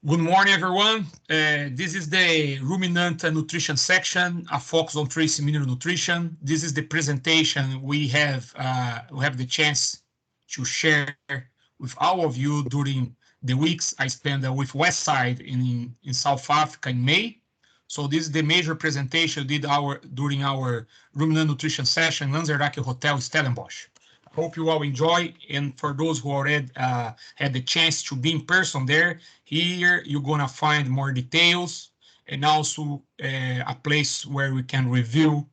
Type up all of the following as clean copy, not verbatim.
Good morning, everyone. This is the Ruminant nutrition section, a focus on trace mineral nutrition. This is the presentation we have the chance to share with all of you during the weeks I spent with Westside in South Africa in May. So this is the major presentation we did during our Ruminant nutrition session, Lanzerac Hotel, Stellenbosch. Hope you all enjoy, and for those who already had the chance to be in person there, here you're gonna find more details and also a place where we can review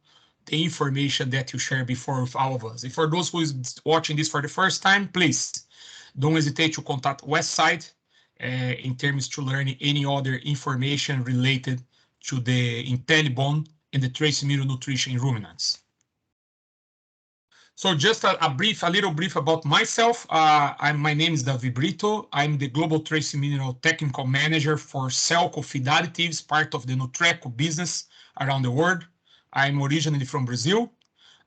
the information that you shared before with all of us. And for those who is watching this for the first time, please don't hesitate to contact Westside in terms to learn any other information related to the IntelliBone and the trace mineral nutrition in ruminants. So just a little brief about myself. My name is Davi Brito. I'm the Global Trace Mineral Technical Manager for Selko Feed Additives, part of the Nutreco business around the world. I'm originally from Brazil.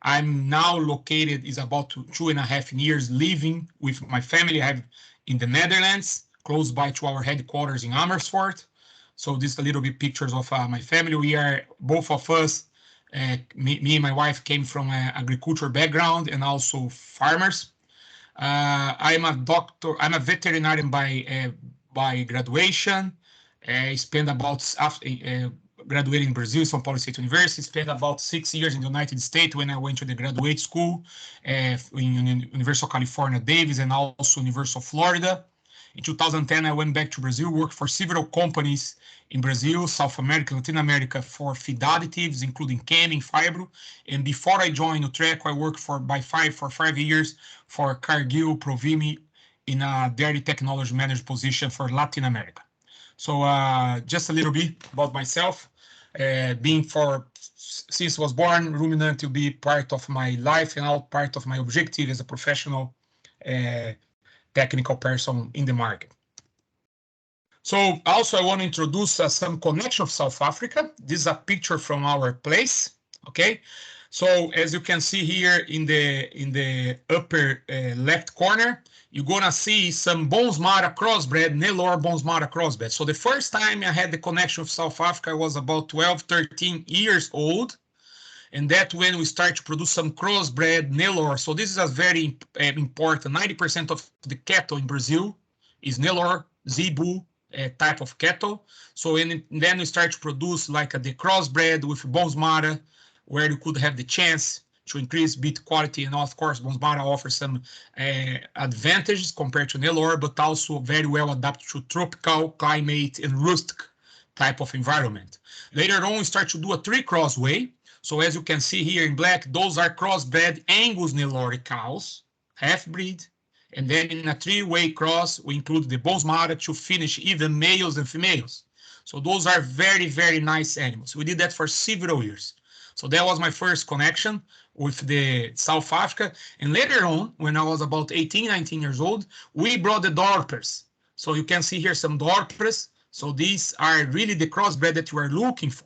I'm now located, is about 2.5 years living with my family. I have in the Netherlands, close by to our headquarters in Amersfoort. So this is a little bit pictures of my family. We are, both of us, me and my wife came from an agriculture background and also farmers. I'm a doctor. I'm a veterinarian by graduation. I spent about graduating in Brazil, São Paulo State University. Spent about 6 years in the United States when I went to the graduate school in University of California, Davis, and also University of Florida. In 2010, I went back to Brazil, worked for several companies in Brazil, South America, Latin America for feed additives, including canning, fibro. And before I joined Nutreco, I worked for 5 years for Cargill, Provimi in a dairy technology manager position for Latin America. So just a little bit about myself. Since I was born, ruminant will be part of my life and all part of my objective as a professional technical person in the market. So also I want to introduce some connection of South Africa. This is a picture from our place, okay? So as you can see here in the upper left corner, you're gonna see some Bonsmara crossbred, Nelore Bonsmara crossbred. So the first time I had the connection with South Africa, I was about 12, 13 years old. And that's when we start to produce some crossbred Nelore. So this is a very important. 90% of the cattle in Brazil is Nelore, Zebu type of cattle. So then we start to produce like the crossbred with Bonsmara, where you could have the chance to increase beef quality. And of course, Bonsmara offers some advantages compared to Nelore, but also very well adapted to tropical climate and rustic type of environment. Later on, we start to do a 3-cross way. So as you can see here in black, those are crossbred Angus Nelore cows, half-breed. And then in a 3-way cross, we include the Bonsmara to finish even males and females. So those are very, very nice animals. We did that for several years. So that was my first connection with the South Africa. And later on, when I was about 18, 19 years old, we brought the Dorpers. So you can see here some Dorpers. So these are really the crossbred that you are looking for.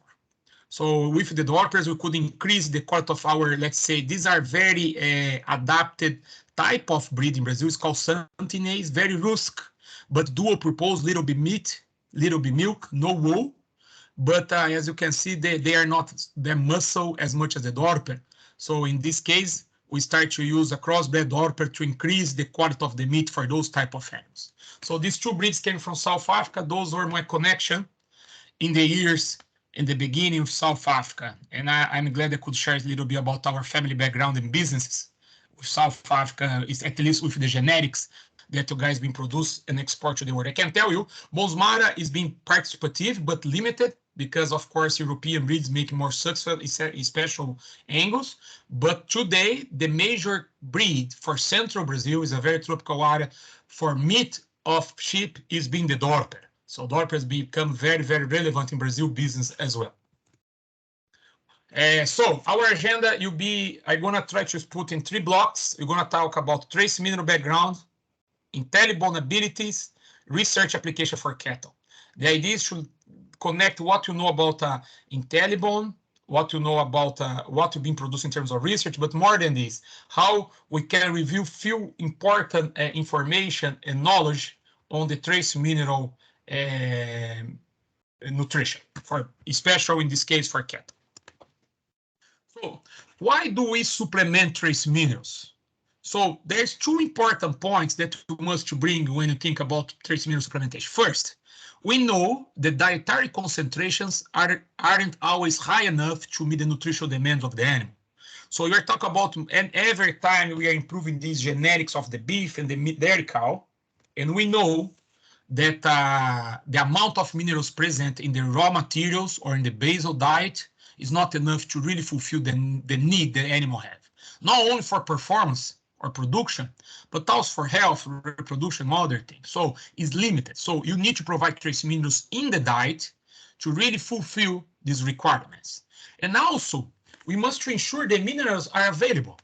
So with the Dorpers, we could increase the quality of our, let's say, these are very adapted type of breed in Brazil. It's called Santinês, very rustic, but dual purpose, little bit meat, little bit milk, no wool. But as you can see, they are not their muscle as much as the Dorper. So in this case, we start to use a crossbred Dorper to increase the quality of the meat for those type of animals. So these 2 breeds came from South Africa. Those were my connection in the years in the beginning of South Africa. And I'm glad I could share a little bit about our family background and businesses with South Africa, is at least with the genetics that you guys been produced and export to the world. I can tell you, Bonsmara is being participative, but limited because of course, European breeds make more successful, special Angus. But today, the major breed for central Brazil is a very tropical area for meat of sheep is being the Dorper. So Dorpers become very, very relevant in Brazil business as well. So our agenda, I'm gonna try to put in 3 blocks. We're gonna talk about trace mineral background, IntelliBone abilities, research application for cattle. The idea is to connect what you know about IntelliBone, what you know about what you've been producing in terms of research, but more than this, how we can review few important information and knowledge on the trace mineral nutrition, especially in this case for cattle. So why do we supplement trace minerals? So there's two important points that you must bring when you think about trace mineral supplementation. First, we know the dietary concentrations aren't always high enough to meet the nutritional demands of the animal. So you're talking about, and every time we are improving these genetics of the beef and the dairy cow, and we know that the amount of minerals present in the raw materials or in the basal diet is not enough to really fulfill the need the animal have. Not only for performance or production, but also for health, reproduction, and other things. So it's limited. So you need to provide trace minerals in the diet to really fulfill these requirements. And also, we must ensure the minerals are available,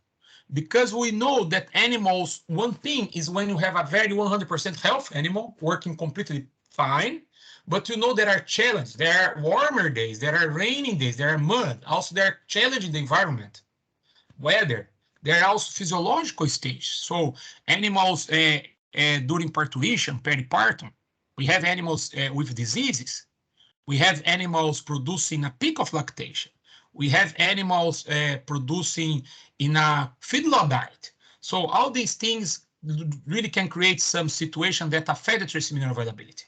because we know that animals, one thing is when you have a very 100% health animal working completely fine, but you know there are challenges. There are warmer days, there are raining days, there are mud. Also, there are challenges in the environment, weather. There are also physiological stages. So animals during parturition, peripartum, we have animals with diseases. We have animals producing a peak of lactation. We have animals producing in a feedlot diet. So all these things really can create some situation that affect the trace mineral availability.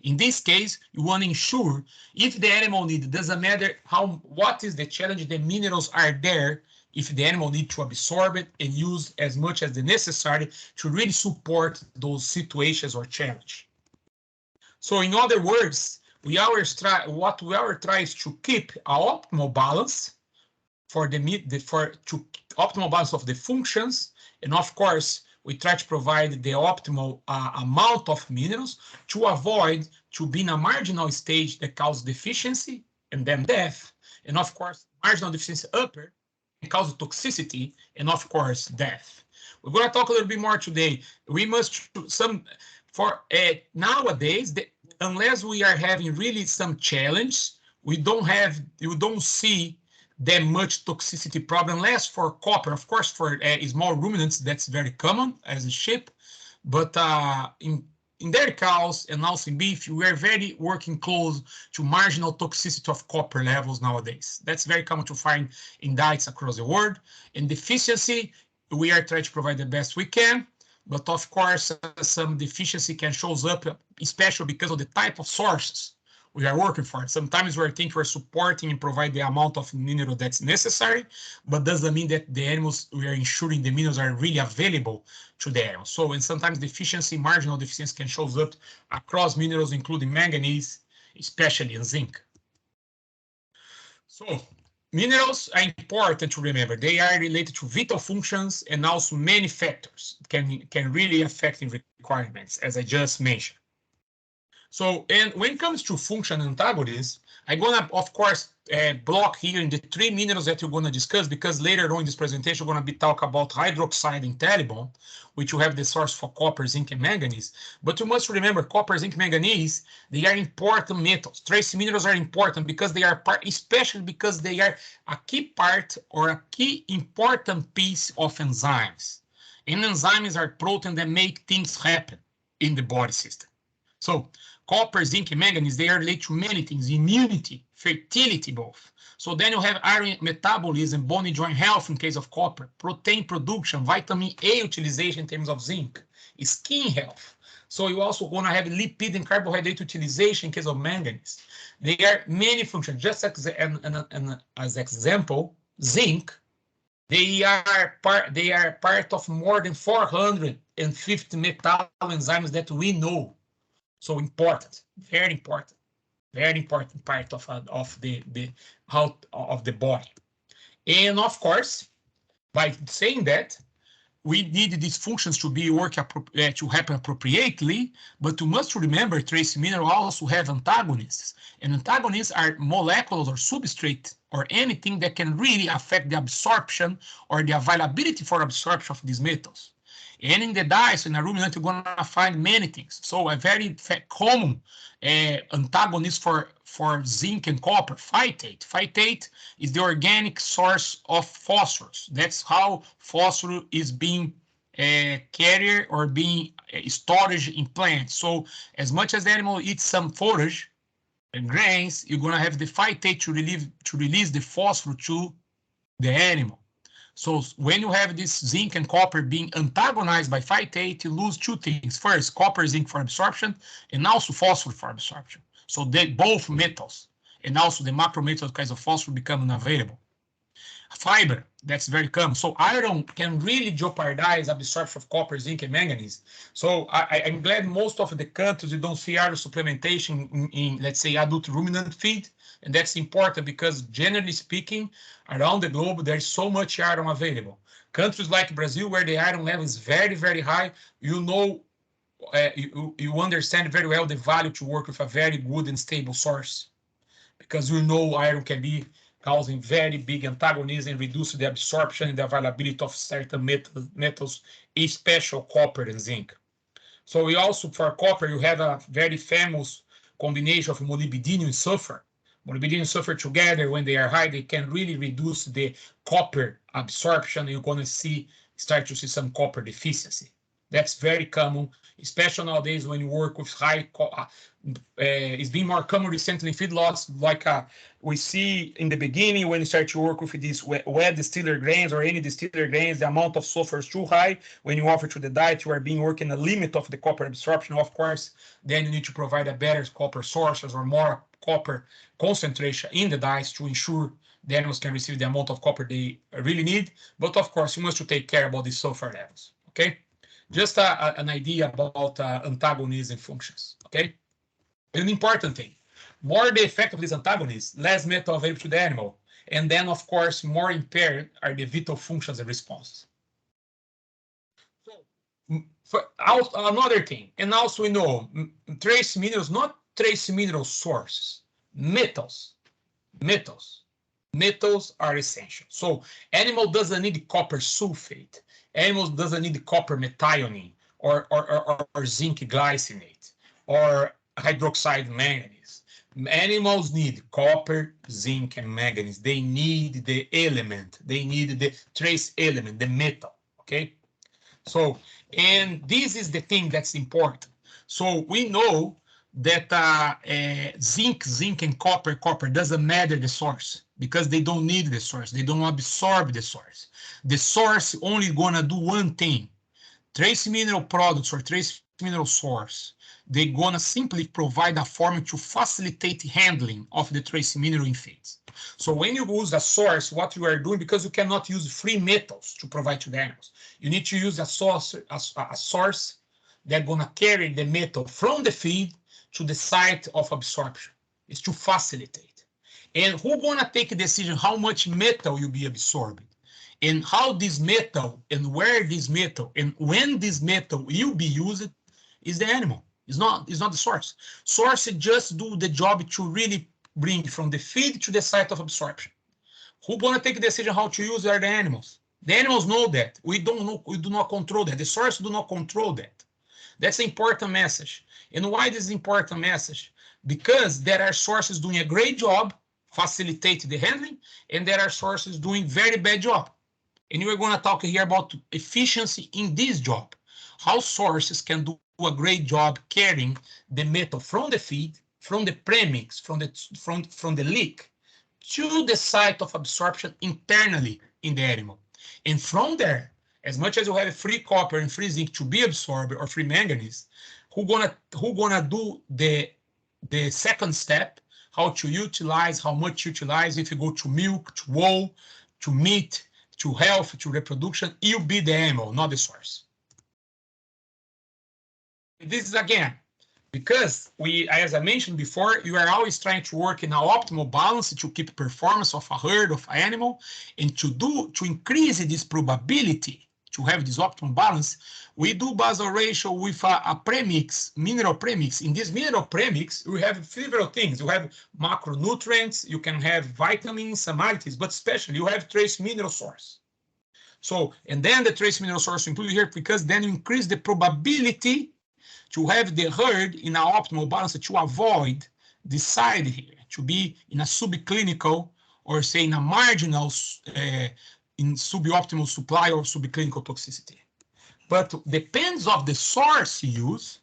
In this case, you want to ensure if the animal need, doesn't matter what is the challenge, the minerals are there if the animal need to absorb it and use as much as the necessary to really support those situations or challenge. So in other words, what we always try is to keep an optimal balance for optimal balance of the functions, and of course we try to provide the optimal amount of minerals to avoid to be in a marginal stage that causes deficiency and then death, and of course marginal deficiency upper and cause toxicity and of course death. We're going to talk a little bit more today. We must nowadays, unless we are having really some challenge, you don't see that much toxicity problem, less for copper. Of course, for small ruminants, that's very common as a sheep, but in dairy cows and also in beef, we are very working close to marginal toxicity of copper levels nowadays. That's very common to find in diets across the world. In deficiency, we are trying to provide the best we can, but of course, some deficiency can show up, especially because of the type of sources we are working for. Sometimes we think we're supporting and provide the amount of mineral that's necessary, but doesn't mean that the animals, we are ensuring the minerals are really available to the animals. So, and sometimes deficiency, marginal deficiency can show up across minerals, including manganese, especially in zinc. So, minerals are important to remember. They are related to vital functions and also many factors can really affect the requirements, as I just mentioned. So, and when it comes to function antagonists, I'm gonna, of course, block here in the three minerals that we're gonna discuss, because later on in this presentation, we're gonna be talk about hydroxide and telebond, which will have the source for copper, zinc, and manganese. But you must remember, copper, zinc, manganese, they are important metals. Trace minerals are important because they are especially because they are a key part or a key important piece of enzymes. And enzymes are proteins that make things happen in the body system. So copper, zinc, and manganese, they are related to many things: immunity, fertility, both. So then you have iron metabolism, bone and joint health in case of copper, protein production, vitamin A utilization in terms of zinc, skin health. So you also want to have lipid and carbohydrate utilization in case of manganese. There are many functions. Just as example, zinc, they are part of more than 450 metal enzymes that we know. So important, very important part of the health of the body. And of course, by saying that, we need these functions to be to happen appropriately, but you must remember trace minerals also have antagonists, and antagonists are molecules or substrate or anything that can really affect the absorption or the availability for absorption of these metals. And in the diets, in a ruminant, you're going to find many things. So a very common antagonist for zinc and copper, phytate. Phytate is the organic source of phosphorus. That's how phosphorus is being carrier or being storage in plants. So as much as the animal eats some forage and grains, you're gonna have the phytate to release the phosphorus to the animal. So when you have this zinc and copper being antagonized by phytate, you lose two things. First, copper, zinc for absorption, and also phosphorus for absorption. So they both metals, and also the macrometals kinds of phosphorus become unavailable. Fiber, that's very common. So iron can really jeopardize absorption of copper, zinc, and manganese. So I'm glad most of the countries you don't see iron supplementation in, let's say, adult ruminant feed. And that's important because generally speaking, around the globe, there's so much iron available. Countries like Brazil, where the iron level is very, very high, you know, you understand very well the value to work with a very good and stable source, because you know iron can be causing very big antagonism and reduce the absorption and the availability of certain metals, especially copper and zinc. So we also, for copper, you have a very famous combination of molybdenum and sulfur. Molybdenum and sulfur together, when they are high, they can really reduce the copper absorption. You're going to start to see some copper deficiency. That's very common, especially nowadays when you work with high. It's been more common recently in feedlots, like we see in the beginning when you start to work with these wet distiller grains or any distiller grains, the amount of sulfur is too high. When you offer to the diet, you are being working the limit of the copper absorption, of course. Then you need to provide a better copper sources or more copper concentration in the diets to ensure the animals can receive the amount of copper they really need. But of course, you must take care about the sulfur levels. Okay. Just an idea about antagonism functions, okay? An important thing, more the effect of these antagonists, less metal available to the animal, and then, of course, more impaired are the vital functions and responses. So, another thing, and also we know trace minerals, not trace mineral sources, metals are essential. So animal doesn't need copper sulfate. Animals doesn't need copper methionine or zinc glycinate or hydroxide manganese. Animals need copper, zinc, and manganese. They need the element. They need the trace element, the metal, okay? So, and this is the thing that's important. So we know that zinc, and copper doesn't matter the source because they don't need the source. They don't absorb the source. The source only gonna do one thing. Trace mineral products or trace mineral source, they're gonna simply provide a form to facilitate handling of the trace mineral in feeds. So when you use a source, what you are doing, because you cannot use free metals to provide to the animals, you need to use a source that's gonna carry the metal from the feed to the site of absorption. It's to facilitate. And who's gonna take a decision how much metal will be absorbed? And how this metal and where this metal and when this metal will be used is the animal. It's not the source. Source just do the job to really bring from the feed to the site of absorption. Who's gonna take the decision how to use are the animals. The animals know that. We don't know, we do not control that. The source do not control that. That's an important message. And why this is an important message? Because there are sources doing a great job, facilitate the handling, and there are sources doing very bad job. And we're going to talk here about efficiency in this job. How sources can do a great job carrying the metal from the feed, from the premix, from the leak, to the site of absorption internally in the animal. And from there, as much as you have free copper and free zinc to be absorbed or free manganese, who gonna do the second step, how to utilize, how much utilize, if you go to milk, to wool, to meat, to health, to reproduction, you'll be the animal, not the source. This is again, because as I mentioned before, you are always trying to work in an optimal balance to keep performance of a herd of animal, and to increase this probability to have this optimal balance, we do basal ratio with a premix, mineral premix. In this mineral premix, we have several things. You have macronutrients, you can have vitamins, some additives, but especially you have trace mineral source. So, and then the trace mineral source included here because then you increase the probability to have the herd in an optimal balance to avoid the side here, to be in a subclinical or say in a marginal in suboptimal supply or subclinical toxicity. but depends of the source you use,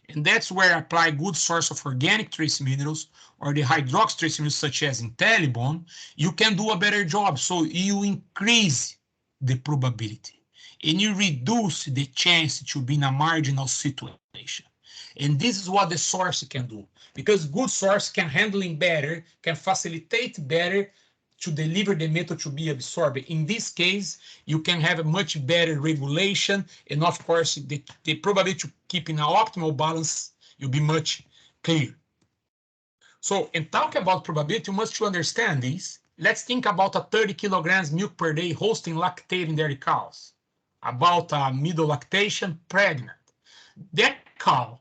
and that's where I apply good source of organic trace minerals or the hydroxy trace minerals such as in Stellenbosch, you can do a better job. So you increase the probability and you reduce the chance to be in a marginal situation. And this is what the source can do, because good source can handling better, can facilitate better to deliver the metal to be absorbed. In this case, you can have a much better regulation, and of course, the probability to keep in an optimal balance will be much clearer. So, in talk about probability, you must understand this. Let's think about a 30 kilograms milk per day hosting lactating dairy cows, about a middle lactation pregnant. That cow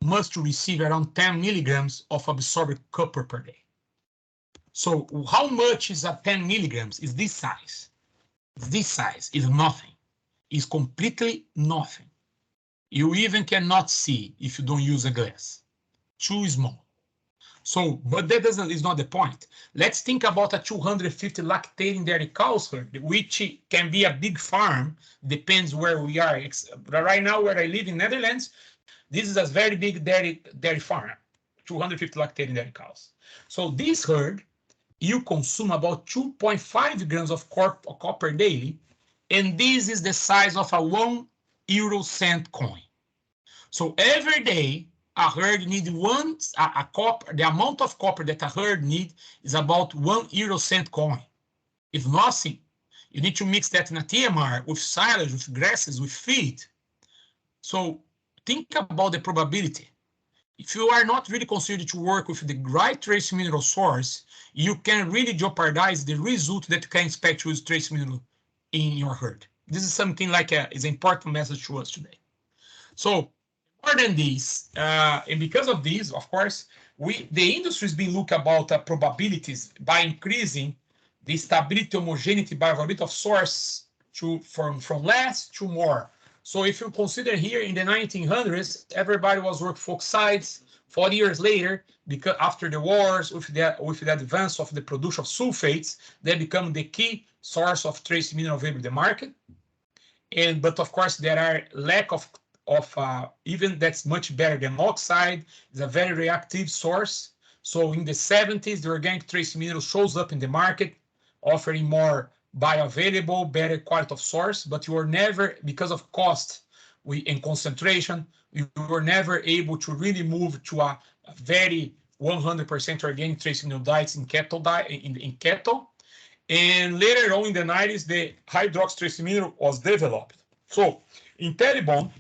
must receive around 10 milligrams of absorbed copper per day. So how much is a 10 milligrams? Is this size? This size is nothing. It's completely nothing. You even cannot see if you don't use a glass. Too small. So, but that is not the point. Let's think about a 250 lactating dairy cows herd, which can be a big farm, depends where we are. Right now, where I live in Netherlands, this is a very big dairy farm, 250 lactating dairy cows. So this herd, you consume about 2.5 grams of copper daily, and this is the size of a 1 euro cent coin. So every day, a herd needs the amount of copper that a herd needs is about 1 euro cent coin. If nothing, you need to mix that in a TMR with silage, with grasses, with feed. So think about the probability. If you are not really considered to work with the right trace mineral source, you can really jeopardize the result that you can expect with trace mineral in your herd. This is something like is an important message to us today. So more than this, and because of this, of course, the industry has been looking about probabilities by increasing the stability, homogeneity, bioavailability of source from less to more. So if you consider here in the 1900s, everybody was working for oxides. 40 years later, because after the wars, with the advance of the production of sulfates, they become the key source of trace mineral available in the market. But of course, there are lack of even that's much better than oxide. It's a very reactive source. So in the 70s, the organic trace mineral shows up in the market, offering more bioavailable, better quality of source, but you were never, because of cost and concentration, you were never able to really move to a very 100% organic trace mineral diets in cattle. And later on in the 90s, the hydroxy trace mineral was developed. So in Stellenbosch,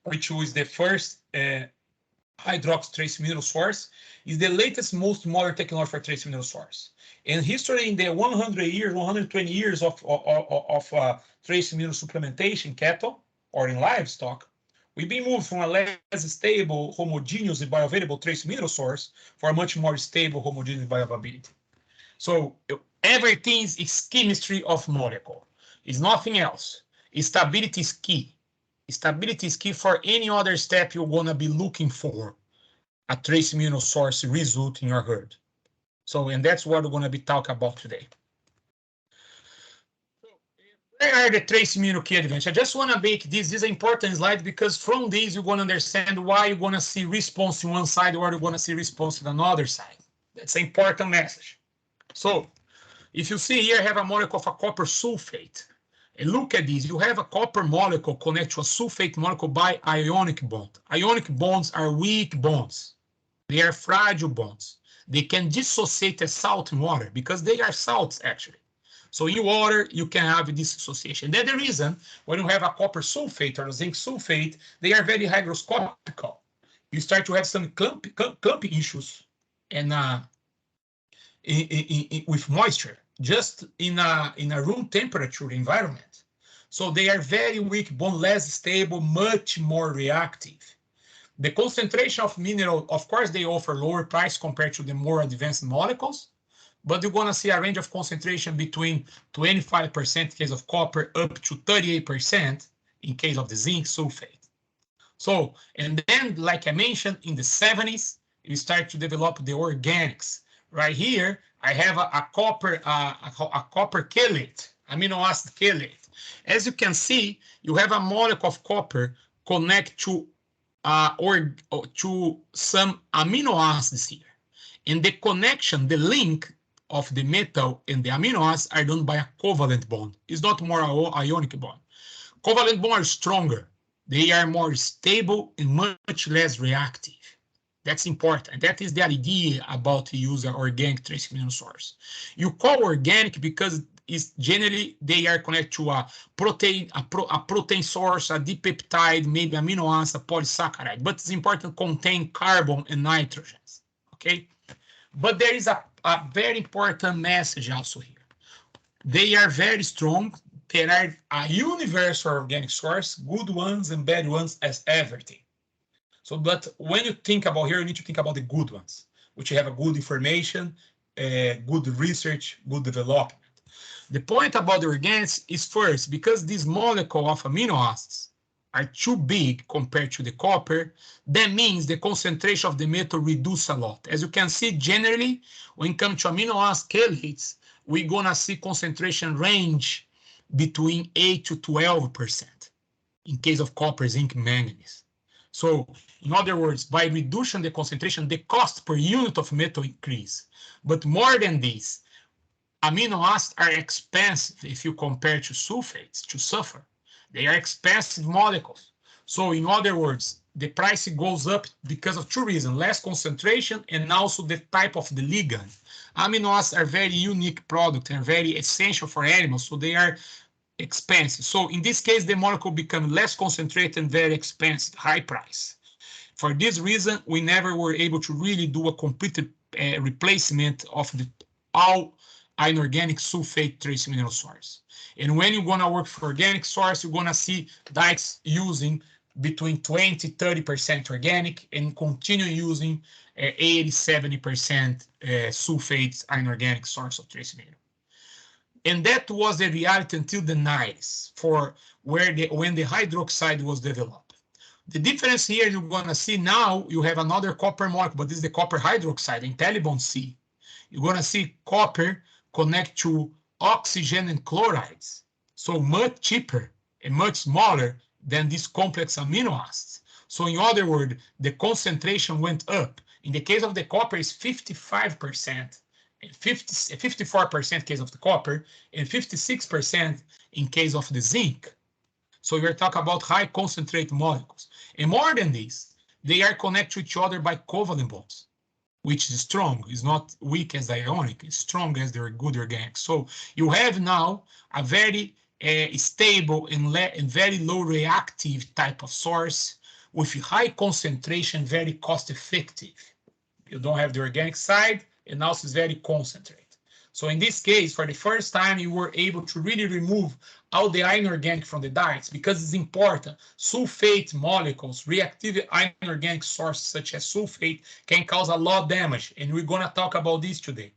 which was the first hydroxy trace mineral source, is the latest, most modern technology for trace mineral source. And history in the 100 years, 120 years of trace mineral supplementation cattle or in livestock, we've been moved from a less stable, homogeneous, and bioavailable trace mineral source for a much more stable, homogeneous bioavailability. So everything is chemistry of molecule. It's nothing else. Stability is key. Stability is key for any other step you're going to be looking for a trace mineral source result in your herd. So, and that's what we're going to be talking about today. Where are the trace mineral key advantages? I just want to make this is an important slide because from this you're going to understand why you're going to see response in one side or you're going to see response in another side. That's an important message. So, if you see here, I have a molecule of a copper sulfate. And look at this, you have a copper molecule connected to a sulfate molecule by ionic bond. Ionic bonds are weak bonds. They are fragile bonds. They can dissociate as salt in water because they are salts actually. So in water, you can have this association. That's the reason when you have a copper sulfate or a zinc sulfate, they are very hygroscopical. You start to have some clumping issues and with moisture, just in a room temperature environment. So they are very weak bond, less stable, much more reactive. The concentration of mineral, of course, they offer lower price compared to the more advanced molecules, but you're going to see a range of concentration between 25% in case of copper up to 38% in case of the zinc sulfate. So, and then, like I mentioned, in the 70s, we start to develop the organics. Right here, I have a copper chelate, amino acid chelate. As you can see, you have a molecule of copper connect to to some amino acids here. And the connection, the link of the metal and the amino acids are done by a covalent bond. It's not more ionic bond. Covalent bonds are stronger. They are more stable and much less reactive. That's important. That is the idea about using organic trace amino source. You call organic because it's generally they are connected to a protein, a protein source, a dipeptide, maybe amino acid, a polysaccharide. But it's important to contain carbon and nitrogens. Okay, but there is a very important message also here. They are very strong. There are a universal organic source, good ones and bad ones as everything. So, but when you think about here, you need to think about the good ones, which have a good information, good research, good development. The point about the organics is first, because this molecule of amino acids are too big compared to the copper, that means the concentration of the metal reduces a lot. As you can see, generally, when it comes to amino acid chelates, we're gonna see concentration range between 8 to 12% in case of copper, zinc, manganese. So, in other words, by reducing the concentration, the cost per unit of metal increase. But more than this, amino acids are expensive if you compare to sulfates, to sulfur. They are expensive molecules. So, in other words, the price goes up because of two reasons: less concentration and also the type of the ligand. Amino acids are very unique product and very essential for animals, so they are expensive. So in this case, the molecule becomes less concentrated and very expensive, high price. For this reason, we never were able to really do a complete replacement of the all inorganic sulfate trace mineral source. And when you're gonna work for organic source, you're gonna see dikes using between 20, 30% organic and continue using 80, 70% sulfates inorganic source of trace mineral. And that was the reality until the 90s, for when the hydroxide was developed. The difference here you're gonna see now, you have another copper molecule, but this is the copper hydroxide in Stellenbosch C. You're gonna see copper connect to oxygen and chlorides, so much cheaper and much smaller than these complex amino acids. So in other words, the concentration went up. In the case of the copper, it's 55%. 54% case of the copper, and 56% in case of the zinc. So we're talking about high concentrate molecules. And more than this, they are connected to each other by covalent bonds, which is strong. It's not weak as ionic, it's strong as they're good organic. So you have now a very stable and very low reactive type of source with high concentration, very cost effective. You don't have the organic side, and also it's very concentrated. So in this case, for the first time, you were able to really remove all the inorganic from the diets because it's important. Sulfate molecules, reactive inorganic sources such as sulfate can cause a lot of damage. And we're going to talk about this today.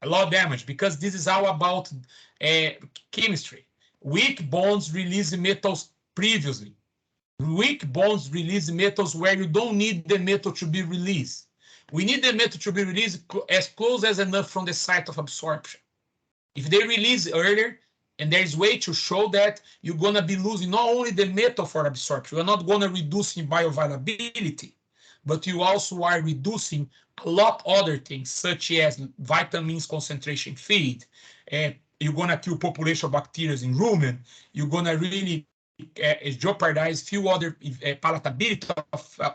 A lot of damage because this is all about chemistry. Weak bonds release metals previously. Weak bonds release metals where you don't need the metal to be released. We need the metal to be released as close as enough from the site of absorption. If they release earlier, and there's way to show that, you're going to be losing not only the metal for absorption, you're not going to reduce in bioavailability, but you also are reducing a lot of other things, such as vitamins concentration feed. You're going to kill population of bacteria in rumen. You're going to really jeopardize few other palatability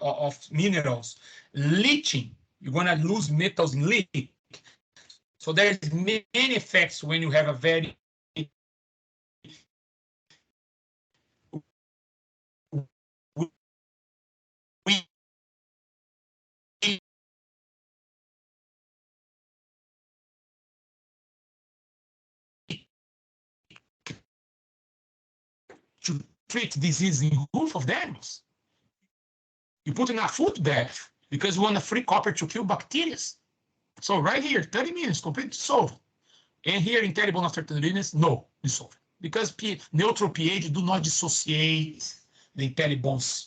of minerals. Leaching. You're going to lose metals in leak. So there's many effects when you have a very to treat disease in hoof of the animals. You put in a food bath because you want a free copper to kill bacteria. So right here, 30 minutes, completely solved. And here in Stellenbosch after 30 minutes, no, dissolved. Because neutral pH do not dissociate the Stellenbosch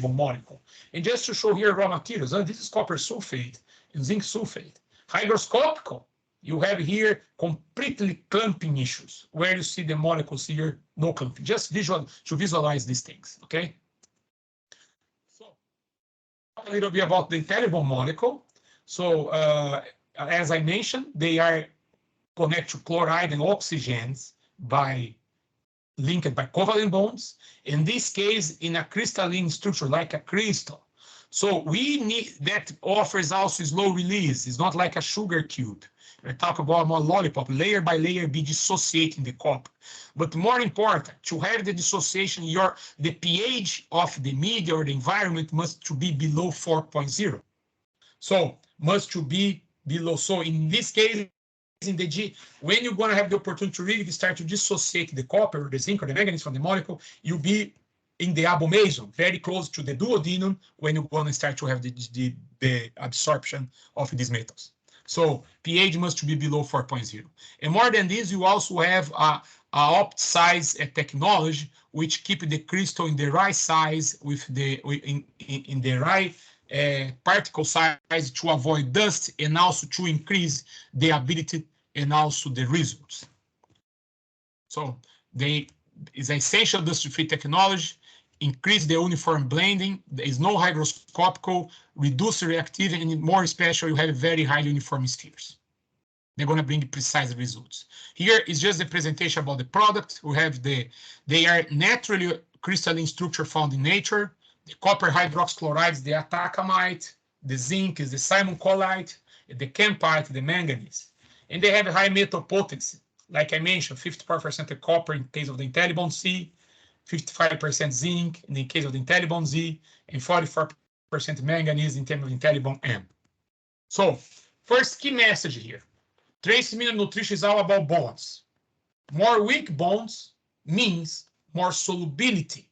molecule. And just to show here raw materials, this is copper sulfate and zinc sulfate. Hygroscopical, You have here completely clumping issues, where you see the molecules here, no clumping. Just to visualize these things, okay? So, a little bit about the IntelliBond molecule. So, as I mentioned, they are connected to chloride and oxygens by linked by covalent bonds. In this case, in a crystalline structure, like a crystal. So we need, that offers also slow release. It's not like a sugar cube. We talk about more lollipop, layer by layer, be dissociating the copper. But more important, to have the dissociation, the pH of the media or the environment must to be below 4.0. So must to be below. So in this case, in the G, when you're going to have the opportunity to really start to dissociate the copper or the zinc or the manganese from the molecule, you'll be in the abomasum, very close to the duodenum, when you're going to start to have the absorption of these metals. So pH must be below 4.0. And more than this, you also have a opt size technology, which keep the crystal in the right size with the in the right particle size to avoid dust and also to increase the ability and also the results. So is essential dust-free technology, increase the uniform blending, there is no hygroscopical, reduce reactivity, and more special, you have very high uniform spheres. They're going to bring precise results. Here is just the presentation about the product. We have they are naturally crystalline structure found in nature. The copper hydroxychloride is the atacamite, the zinc is the simoncolite, the campite, the manganese. And they have high metal potency. Like I mentioned, 54% copper in case of the IntelliBond C, 55% zinc in the case of the IntelliBond Z, and 44% manganese in terms of IntelliBond M. So, first key message here. Trace mineral nutrition is all about bonds. More weak bonds means more solubility,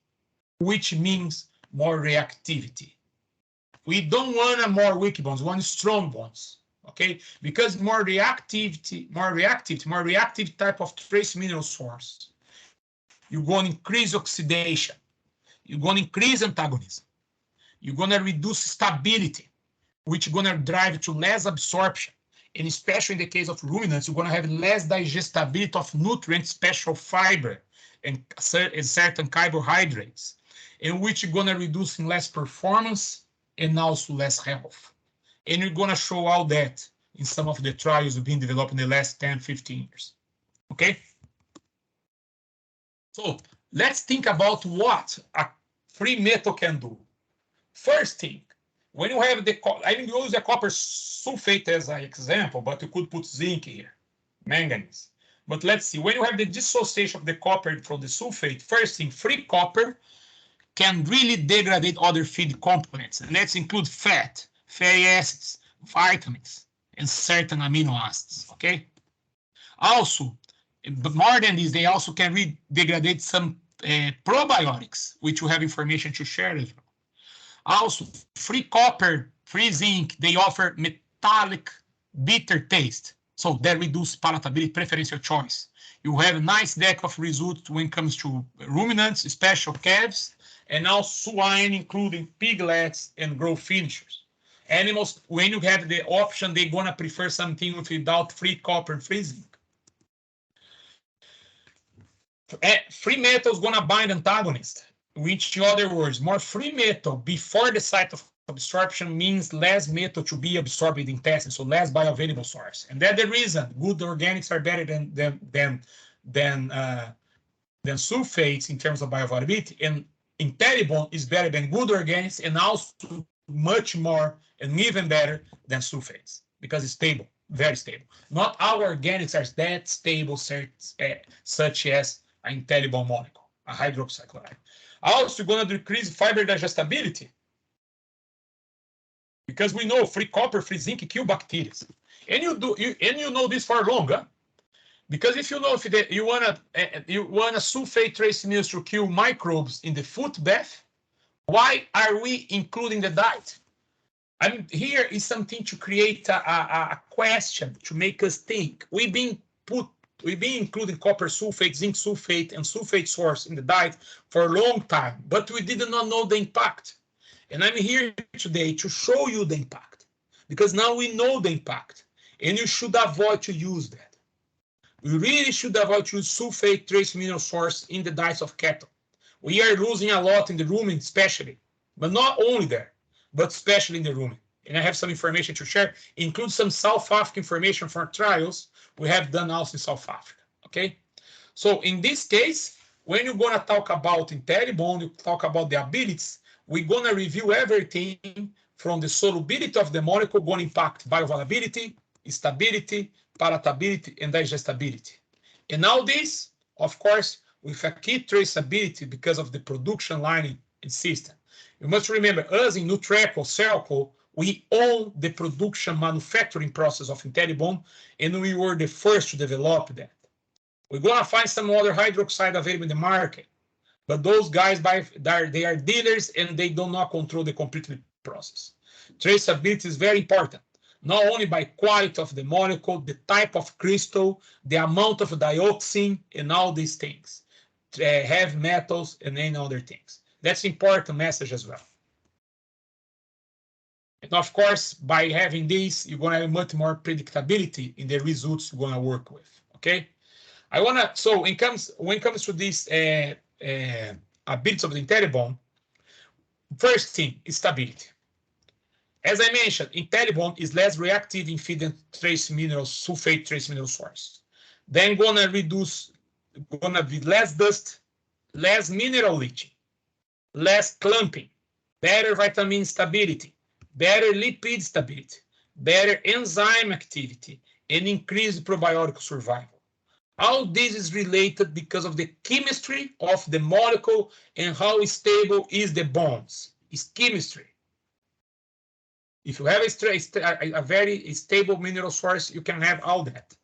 which means more reactivity. We don't want a more weak bonds, we want strong bonds. Okay, because more reactive type of trace mineral source, you're going to increase oxidation, you're going to increase antagonism, you're going to reduce stability, which is going to drive to less absorption, and especially in the case of ruminants, you're going to have less digestibility of nutrients, special fiber, and certain carbohydrates, in which you're going to reduce in less performance and also less health. And we're going to show all that in some of the trials we've been developing in the last 10, 15 years. Okay? So let's think about what a free metal can do. First thing, when you have I didn't use the copper sulfate as an example, but you could put zinc here, manganese. But let's see, when you have the dissociation of the copper from the sulfate, first thing, free copper can really degrade other feed components, and let's include fat, fatty acids, vitamins, and certain amino acids, okay? Also, but more than this, they also can degrade some probiotics, which we have information to share as well. Also, free copper, free zinc, they offer metallic, bitter taste, so that reduces palatability, preferential choice. You have a nice deck of results when it comes to ruminants, special calves, and also swine, including piglets and growth finishers. Animals, when you have the option, they're going to prefer something without free copper and free zinc. Free metal is going to bind antagonist, which in other words, more free metal before the site of absorption means less metal to be absorbed in the intestine, so less bioavailable source. And that's the reason good organics are better than sulfates in terms of bioavailability, and IntelliBond is better than good organics and also much more and even better than sulfates because it's stable, very stable. Not all organics are that stable, such as an IntelliBond molecule, a hydroxychloride. Also, going to decrease fiber digestibility because we know free copper, free zinc kill bacteria, and you know this for long, huh? Because if you know if you want a sulfate trace minerals to kill microbes in the foot bath, why are we including the diet? I mean, here is something to create a question to make us think. We've been including copper sulfate, zinc sulfate, and sulfate source in the diet for a long time, but we did not know the impact. And I'm here today to show you the impact, because now we know the impact. and you should avoid to use that. We really should avoid to use sulfate trace mineral source in the diets of cattle. We are losing a lot in the ruminant especially, but not only there, but especially in the ruminant. And I have some information to share, include some South African information for trials we have done also in South Africa, okay? So in this case, when you're gonna talk about IntelliBond, you talk about the abilities, we're gonna review everything from the solubility of the molecule going to impact bioavailability, stability, palatability, and digestibility. And all this, of course, with a key traceability because of the production line and system. You must remember, us in Nutreco, Selko, we own the production manufacturing process of IntelliBond, and we were the first to develop that. We're going to find some other hydroxide available in the market, but those guys, they are dealers and they do not control the complete process. Traceability is very important, not only by quality of the molecule, the type of crystal, the amount of dioxin, and all these things, heavy metals, and any other things. That's an important message as well. And of course, by having this, you're going to have much more predictability in the results you're going to work with. Okay. So when it comes to this abilities of the IntelliBond, first thing is stability. As I mentioned, IntelliBond is less reactive in feed than trace minerals, sulfate trace mineral source. Then gonna be less dust, less mineral leaching, less clumping, better vitamin stability, better lipid stability, better enzyme activity, and increased probiotic survival. All this is related because of the chemistry of the molecule and how stable is the bonds. It's chemistry. If you have a very stable mineral source, you can have all that.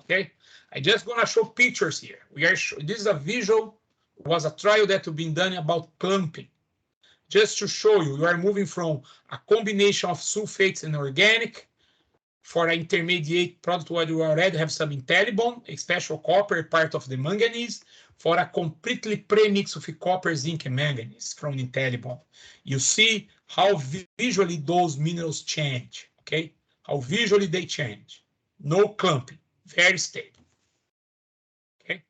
Okay, I just gonna show pictures here. This is a visual. Was a trial that has been done about clumping. Just to show you, you are moving from a combination of sulfates and organic for an intermediate product where you already have some IntelliBond, a special copper, part of the manganese, for a completely pre-mix with copper, zinc, and manganese from IntelliBond. You see how visually those minerals change, okay? How visually they change. No clumping, very stable, okay?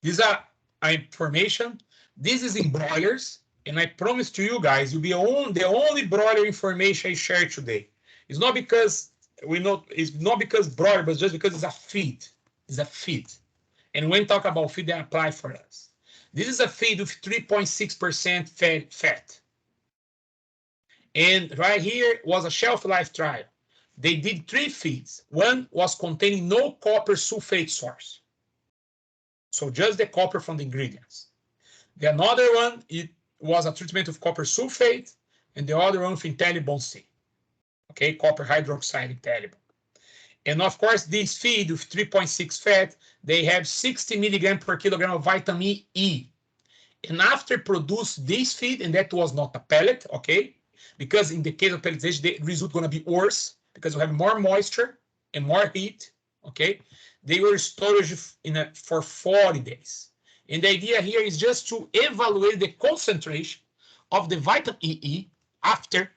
These are information. This is in broilers, and I promise to you guys, you'll be the only broiler information I share today. It's not because it's not because broiler, but just because it's a feed. It's a feed. And when talk about feed, they apply for us. This is a feed with 3.6% fat. And right here was a shelf life trial. They did 3 feeds. One was containing no copper sulfate source. So just the copper from the ingredients. The another one, it was a treatment of copper sulfate, and the other one with IntelliBond C. Okay, copper hydroxide IntelliBond. And of course, this feed with 3.6 fat, they have 60 milligrams per kilogram of vitamin E. And after produce this feed, and that was not a pellet, okay? Because in the case of pelletization, the result going to be worse because you have more moisture and more heat, okay? They were stored for 40 days. And the idea here is just to evaluate the concentration of the vitamin E after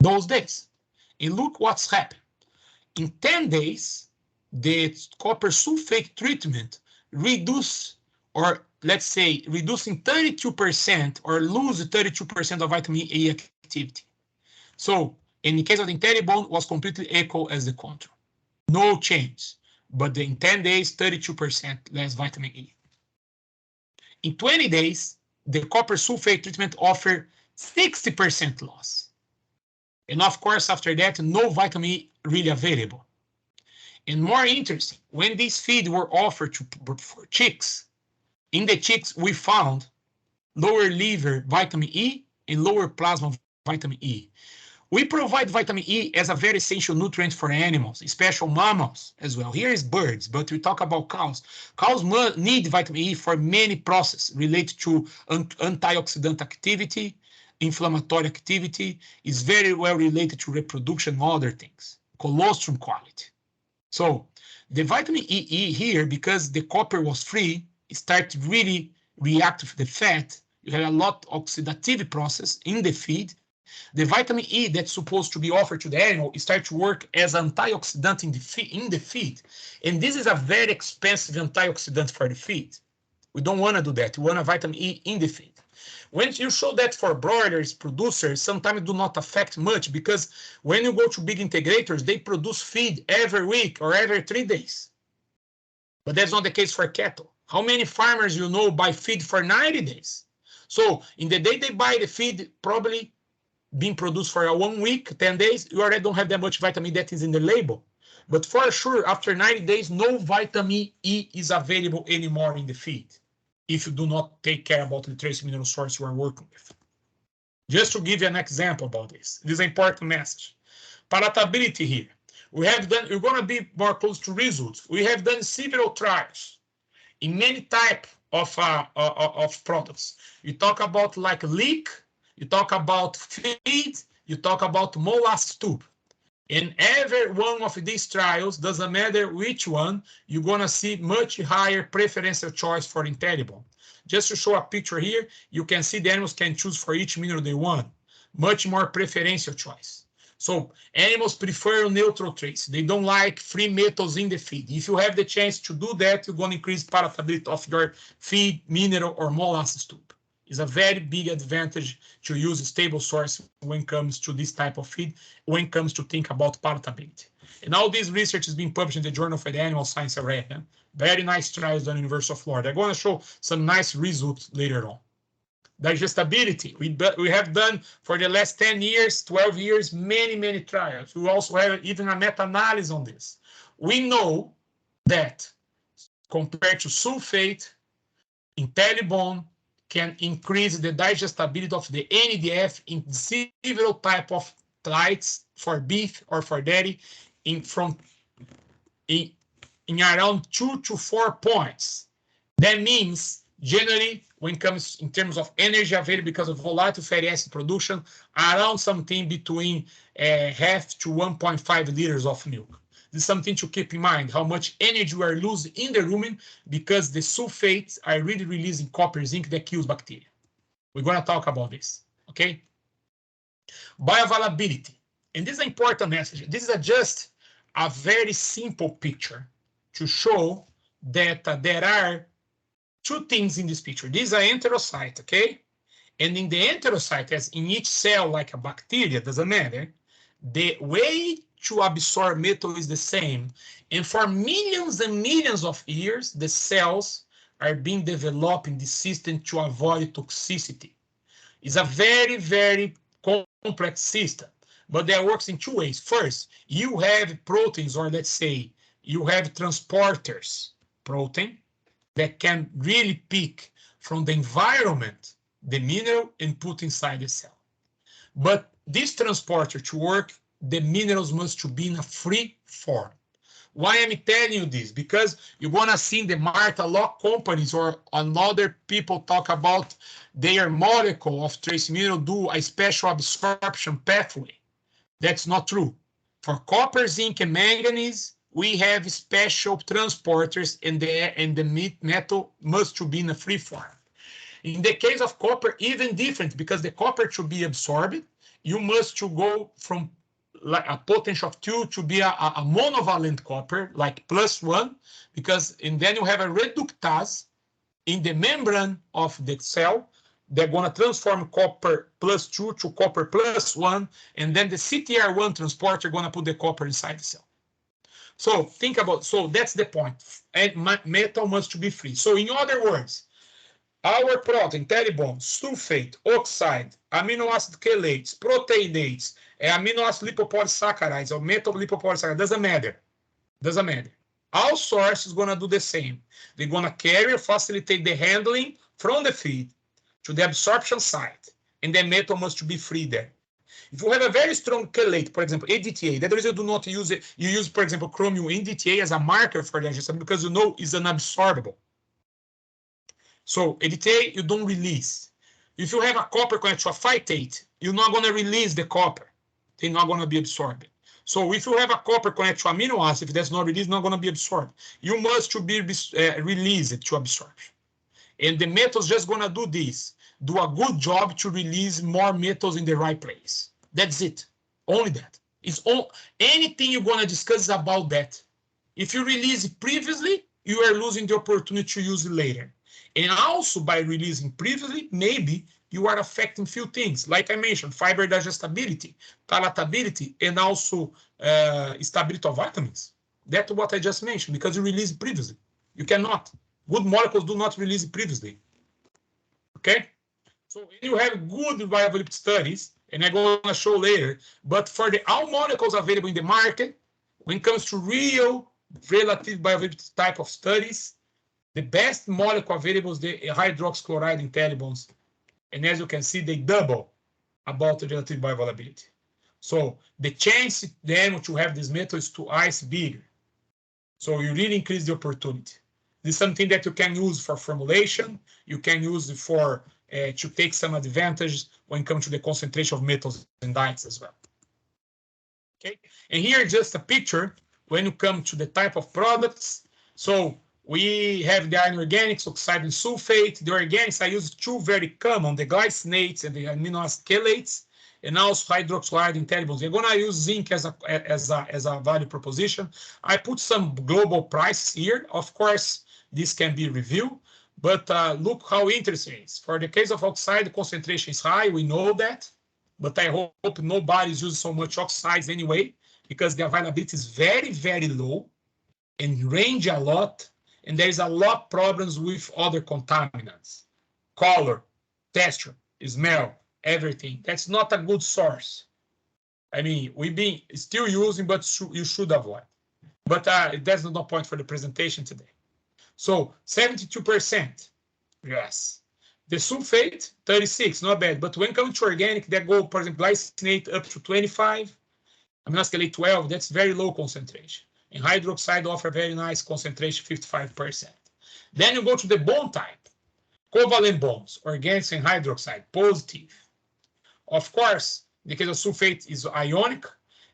those days. And look what's happened. In 10 days, the copper sulfate treatment reduce, or let's say reducing 32% or lose 32% of vitamin E activity. So in the case of the IntelliBond was completely equal as the control. No change, but in 10 days, 32% less vitamin E. In 20 days, the copper sulfate treatment offered 60% loss. And of course, after that, no vitamin E really available. And more interesting, when these feeds were offered for chicks, in the chicks, we found lower liver vitamin E and lower plasma vitamin E. We provide vitamin E as a very essential nutrient for animals, especially mammals as well. Here is birds, but we talk about cows. Cows need vitamin E for many processes related to antioxidant activity, inflammatory activity, is very well related to reproduction and other things, colostrum quality. So the vitamin E here, because the copper was free, it started really react with the fat. You had a lot of oxidative process in the feed, The vitamin E that's supposed to be offered to the animal starts to work as antioxidant in the feed. And this is a very expensive antioxidant for the feed. We don't want to do that. We want a vitamin E in the feed. When you show that for broilers, producers, sometimes do not affect much because when you go to big integrators, they produce feed every week or every 3 days. But that's not the case for cattle. How many farmers you know buy feed for 90 days? So in the day they buy the feed, probably being produced for 1 week, 10 days, you already don't have that much vitamin that is in the label. But for sure, after 90 days, no vitamin E is available anymore in the feed if you do not take care about the trace mineral source you are working with. Just to give you an example about this, this is an important message. Palatability here. We're going to be more close to results. We have done several trials in many types of products. You talk about like leek, you talk about feed, you talk about molasses tube. In every one of these trials, doesn't matter which one, you're going to see much higher preferential choice for IntelliBone. Just to show a picture here, you can see the animals can choose for each mineral they want. Much more preferential choice. So animals prefer neutral trace. They don't like free metals in the feed. If you have the chance to do that, you're going to increase palatability of your feed, mineral, or molasses tube. It's a very big advantage to use a stable source when it comes to this type of feed, when it comes to think about palatability. And all this research is being published in the Journal for the Animal Science Array. Very nice trials done in the University of Florida. I'm going to show some nice results later on. Digestibility. We have done for the last 10 years, 12 years, many trials. We also have even a meta-analysis on this. We know that compared to sulfate, IntelliBone can increase the digestibility of the NADF in several types of diets for beef or for dairy in around 2 to 4 points. That means generally when it comes in terms of energy available because of volatile fatty acid production, around something between half to 1.5 liters of milk. This is something to keep in mind, how much energy we are losing in the rumen because the sulfates are really releasing copper, zinc that kills bacteria. We're going to talk about this, okay? Bioavailability. And this is an important message. This is just a very simple picture to show that there are 2 things in this picture. This is an enterocyte, okay? And in the enterocyte, as in each cell, like a bacteria, doesn't matter, the way to absorb metal is the same. And for millions and millions of years, the cells are being developed in the system to avoid toxicity. It's a very complex system, but that works in 2 ways. First, you have proteins, or let's say you have transporters, protein, that can really pick from the environment the mineral and put inside the cell. But this transporter to work, the minerals must be in a free form. Why am I telling you this? Because you're going to see in the market a lot of companies or another people talk about their molecule of trace mineral do a special absorption pathway. That's not true. For copper, zinc, and manganese, we have special transporters and the metal must be in a free form. In the case of copper, even different, because the copper to be absorbed, you must to go from like a potential of 2 to be a monovalent copper, like +1, and then you have a reductase in the membrane of the cell. They're going to transform copper +2 to copper +1, and then the CTR1 transporter going to put the copper inside the cell. So think about, so that's the point. And metal must be free. So in other words, our protein, IntelliBone, sulfate, oxide, amino acid chelates, proteinates, amino acid lipopolysaccharides, or metal lipopolysaccharides, doesn't matter. Doesn't matter. All sources going to do the same. They're going to carry or facilitate the handling from the feed to the absorption site, and the metal must be free there. If you have a very strong chelate, for example, ADTA, that the reason you do not use it, you use, for example, chromium ADTA as a marker for digestibility because you know it's unabsorbable. So ADTA, you don't release. If you have a copper connected to a phytate, you're not going to release the copper. They're not going to be absorbed. So if you have a copper connected to amino acid, if that's not released, not going to be absorbed. You must to be released to absorption. And the metal's just going to do this. do a good job to release more metals in the right place. That's it. Only that. It's all, anything you're going to discuss is about that. If you release it previously, you are losing the opportunity to use it later. And also by releasing previously, maybe you are affecting few things. Like I mentioned, fiber digestibility, palatability, and also stability of vitamins. That's what I just mentioned, because you released previously. You cannot. Good molecules do not release previously. Okay? So you have good viability studies, and I'm going to show later, but for the all molecules available in the market, when it comes to real relative viability type of studies, the best molecule available is the hydroxychloride in telebonds. And as you can see, they double about the relative bioavailability. So the chance then to have this metal is twice bigger. So you really increase the opportunity. This is something that you can use for formulation. You can use it for to take some advantage when it comes to the concentration of metals and dyes as well. Okay, and here just a picture when you come to the type of products. So we have the inorganics, oxide and sulfate. The organics, I use two very common, the glycinates and the amino acid chelates, and also hydroxide in telebonds. You're going to use zinc as a value proposition. I put some global prices here. Of course, this can be reviewed, but look how interesting it is. For the case of oxide, the concentration is high. We know that, but I hope nobody's using so much oxides anyway, because the availability is very, very low and range a lot. And there's a lot of problems with other contaminants, color, texture, smell, everything. That's not a good source. I mean, we've been still using, but you should avoid. But that's no point for the presentation today. So 72%, yes. The sulfate, 36, not bad. But when it comes to organic, that go, for example, glycinate up to 25, amino acid chelate 12, that's very low concentration. And hydroxide offer very nice concentration, 55%. Then you go to the bond type. Covalent bonds, organics and hydroxide, positive. Of course, in the case of sulfate is ionic,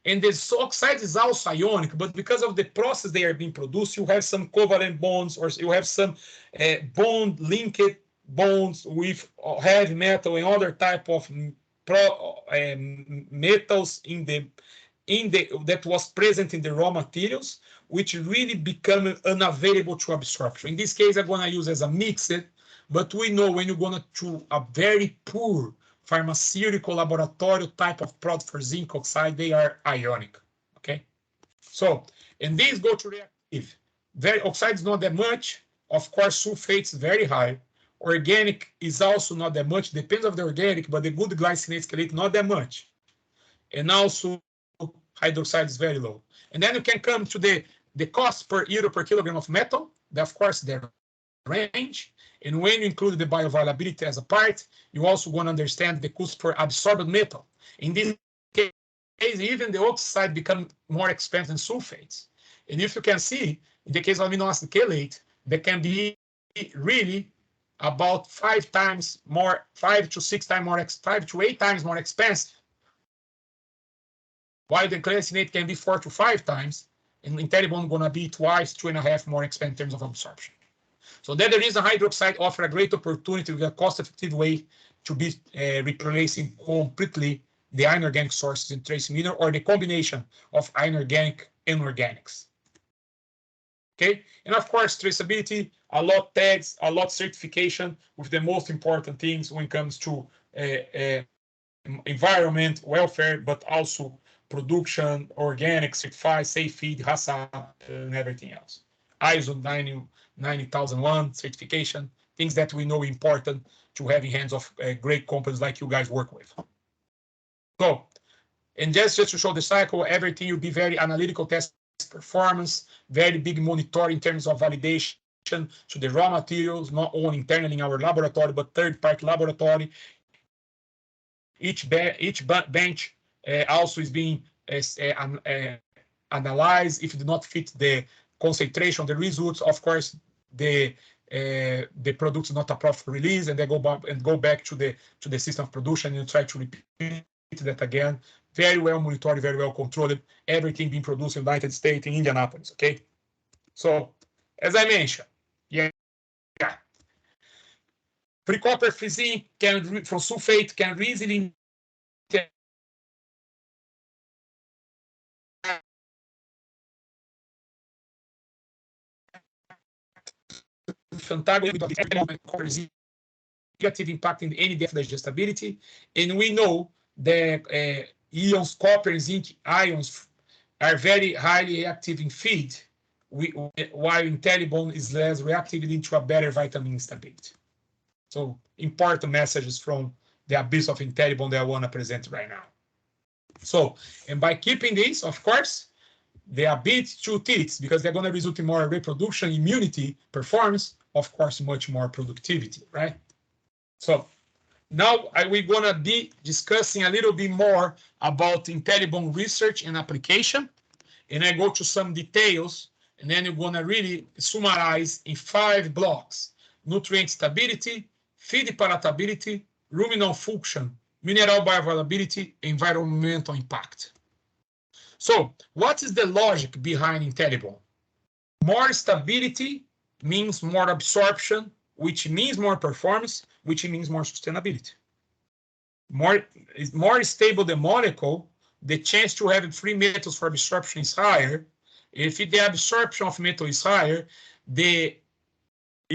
and the oxide is also ionic, but because of the process they are being produced, you have some covalent bonds, or you have some bond-linked bonds with heavy metal and other type of metals that was present in the raw materials, which really become unavailable to absorption. In this case, I'm going to use as a mixed, but we know when you're going to a very poor pharmaceutical laboratory type of product for zinc oxide, they are ionic. Okay, so and these go to reactive. Oxide is not that much. Of course, sulfate is very high. Organic is also not that much. Depends on the organic, but the good glycinate chelate not that much. And also hydroxide is very low. And then you can come to the cost per euro per kilogram of metal. Of course, the range. And when you include the bioavailability as a part, you also want to understand the cost per absorbed metal. In this case, even the oxide become more expensive than sulfates. And if you can see, in the case of amino acid chelate, they can be really about 5 times more, 5 to 6 times more, 5 to 8 times more expensive. While the glycinate can be 4 to 5 times, and in telebond going to be twice, 2.5 more expensive in terms of absorption. So that the reason hydroxide offer a great opportunity with a cost-effective way to be replacing completely the inorganic sources in trace mineral, or the combination of inorganic and organics. Okay, and of course traceability, a lot tags, a lot certification with the most important things when it comes to environment, welfare, but also production, organic, certified, safe feed, HACCP, and everything else. ISO 9001 certification, things that we know important to have in hands of great companies like you guys work with. So, and just to show the cycle, everything will be very analytical test performance, very big monitor in terms of validation to the raw materials, not only internally in our laboratory, but third-party laboratory. Each bench also is being analyzed. If it do not fit the concentration, the results, of course, the product is not a profit release, and they go back to the system of production and try to repeat that again. Very well monitored, very well controlled. Everything being produced in the United States, in Indianapolis. Okay, so as I mentioned, yeah. Pre-copper free zinc from sulfate can easily negative impact in any depth digestibility. And we know that ions, copper and zinc ions are very highly active in feed, while IntelliBone is less reactive, leading to a better vitamin stability. So important messages from the abyss of IntelliBone that I want to present right now. So, and by keeping this, of course, they are bit to teats because they're going to result in more reproduction, immunity, performance, of course, much more productivity, right? So now we're going to be discussing a little bit more about IntelliBone research and application. And I go to some details, and then you're going to really summarize in 5 blocks: nutrient stability, feed palatability, ruminant function, mineral bioavailability, environmental impact. So what is the logic behind IntelliBone? More stability means more absorption, which means more performance, which means more sustainability. More stable the molecule, the chance to have free metals for absorption is higher. If the absorption of metal is higher,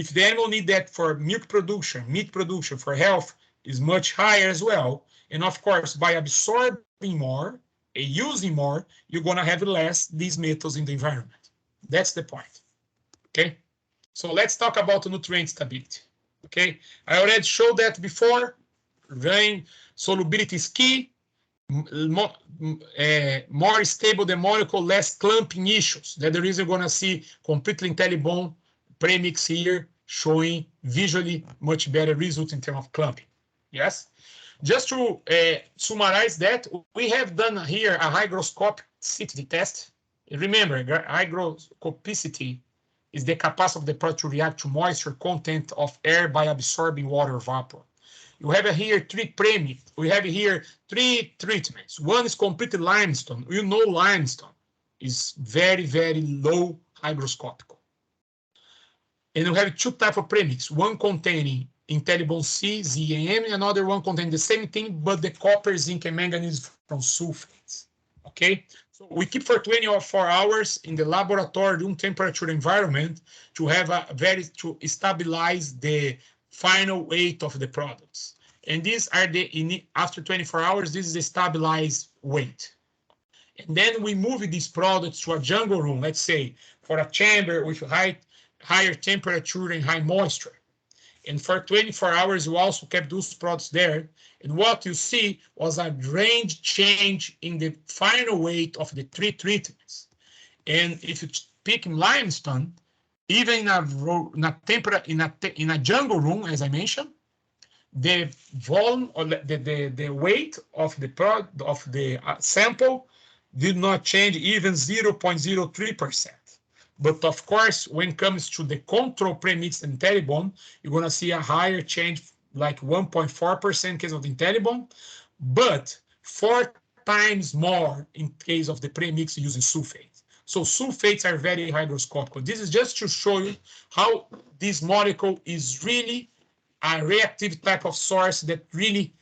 if the animal need that for milk production, meat production, for health, is much higher as well. And of course, by absorbing more and using more, you're going to have less these metals in the environment. That's the point. Okay. So let's talk about nutrient stability. Okay. I already showed that before. Rain solubility is key. More stable the molecule, less clumping issues. That's the reason you're going to see completely IntelliBone premix here showing visually much better result in terms of clumping. Yes. Just to summarize that, we have done here a hygroscopicity test. Remember, hygroscopicity is the capacity of the product to react to moisture content of air by absorbing water vapor. You have here 3 premix. We have here 3 treatments. One is completely limestone. You know limestone is very, very low hygroscopical. And we have 2 types of premix. One containing IntelliBone C, Z, and M, another one containing the same thing, but the copper, zinc, and manganese from sulfates. Okay, so we keep for 24 hours in the laboratory room temperature environment to have to stabilize the final weight of the products. And these are after 24 hours, this is the stabilized weight. And then we move these products to a jungle room, let's say, for a chamber with higher temperature and high moisture. And for 24 hours, you also kept those products there. And what you see was a range change in the final weight of the 3 treatments. And if you pick limestone, even in a jungle room, as I mentioned, the volume or the weight of the product of the sample did not change even 0.03%. But of course, when it comes to the control premix and IntelliBone, you're going to see a higher change, like 1.4% in case of the IntelliBone, but 4 times more in case of the premix using sulfate. So sulfates are very hygroscopic. This is just to show you how this molecule is really a reactive type of source that really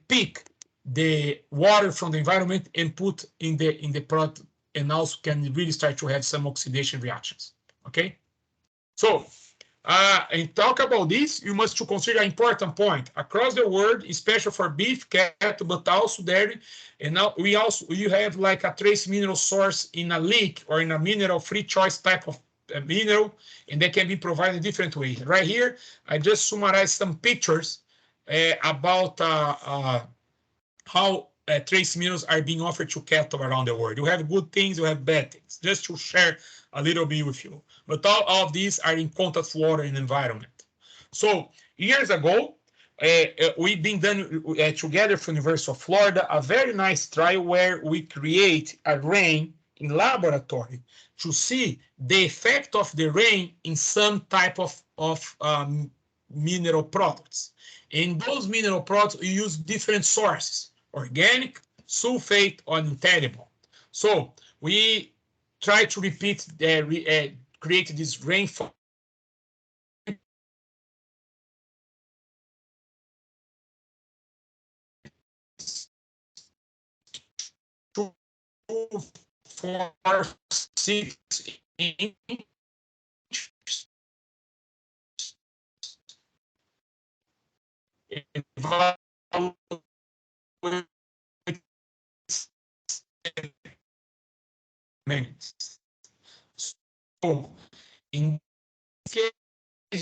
pick the water from the environment and put in the product, and also can really start to have some oxidation reactions. Okay, so and talk about this, you must to consider an important point across the world, especially for beef, cattle, but also dairy. And now you have like a trace mineral source in a leak or in a mineral free choice type of mineral, and they can be provided in different ways. Right here, I just summarized some pictures about how trace minerals are being offered to cattle around the world. You have good things, you have bad things, just to share a little bit with you. But all of these are in contact with water and environment. So years ago, we've been done together for University of Florida, a very nice trial where we create a rain in laboratory to see the effect of the rain in some type of mineral products. In those mineral products, we use different sources: organic, sulfate, or IntelliBone. So we try to repeat create this rainfall 4, 6 inches. So in this case,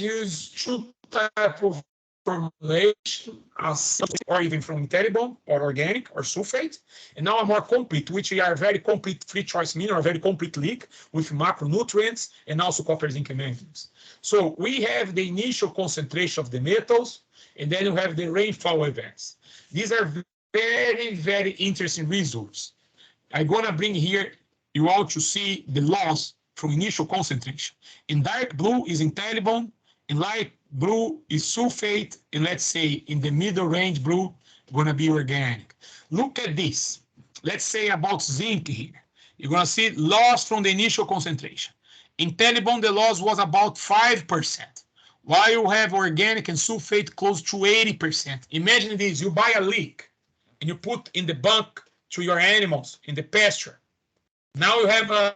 use two types of formulation, or even from Teribone or organic or sulfate, and now a more complete, which are very complete free choice mineral, very complete leak with macronutrients and also copper, zinc, and manganese. So we have the initial concentration of the metals, and then you have the rainfall events. These are very, very interesting results. I'm gonna bring here you all to see the loss from initial concentration. In dark blue is Teribone, in light blue is sulfate, and let's say in the middle range blue, gonna be organic. Look at this. Let's say about zinc here. You're gonna see loss from the initial concentration. In Teribone, the loss was about 5%, while you have organic and sulfate close to 80%. Imagine this, you buy a leek and you put in the bunk to your animals in the pasture. Now you have a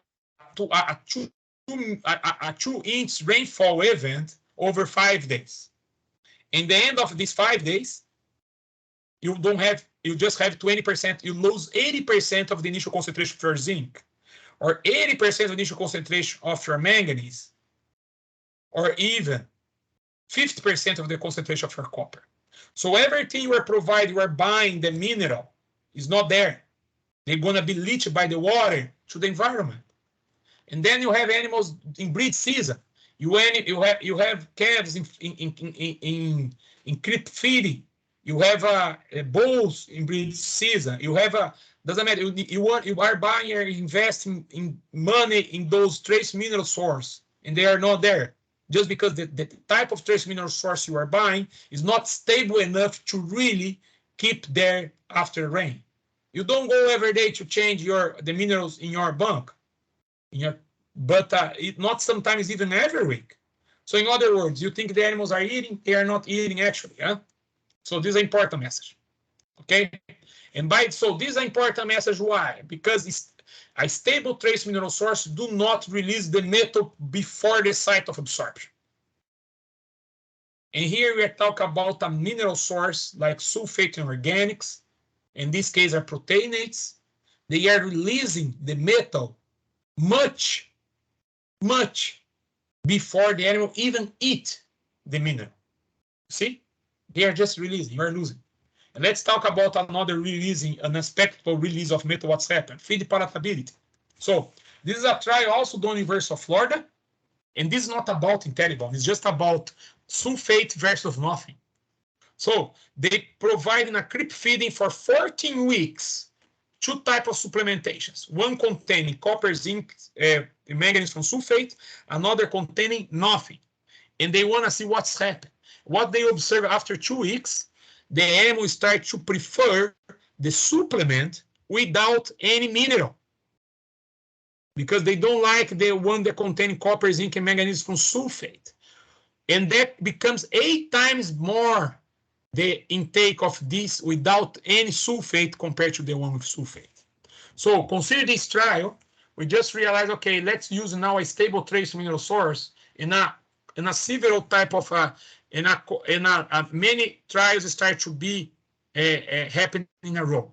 2-inch rainfall event over 5 days. In the end of these 5 days, you just have 20%, you lose 80% of the initial concentration of your zinc, or 80% of the initial concentration of your manganese, or even 50% of the concentration of your copper. So everything you are providing, you are buying the mineral, is not there. They're going to be leached by the water to the environment. And then you have animals in breed season. You have calves in creep feeding. You have bulls in breed season. You have doesn't matter. You are buying or investing in money in those trace mineral source, and they are not there just because the type of trace mineral source you are buying is not stable enough to really keep there after rain. You don't go every day to change the minerals in your bunk, but not sometimes even every week. So in other words, you think the animals are eating, they are not eating actually. Huh? So this is an important message. Okay, and so this is an important message. Why? Because it's a stable trace mineral source do not release the metal before the site of absorption. And here we talk about a mineral source like sulfate and organics. In this case are proteinates. They are releasing the metal much before the animal even eat the mineral. See? They are just releasing, you are losing. And let's talk about another releasing, an aspectful release of metal, what's happened, feed palatability. So this is a trial also done in University of Florida, and this is not about Teribone, it's just about sulfate versus nothing. So they provide in a creep feeding for 14 weeks, 2 types of supplementations, one containing copper, zinc, manganese from sulfate, another containing nothing. And they want to see what's happened. What they observe after 2 weeks, the animals start to prefer the supplement without any mineral, because they don't like the one that contains copper, zinc, and manganese from sulfate. And that becomes 8 times more the intake of this without any sulfate compared to the one with sulfate. So consider this trial. We just realized, okay, let's use now a stable trace mineral source in a several type of many trials start to be happening in a row.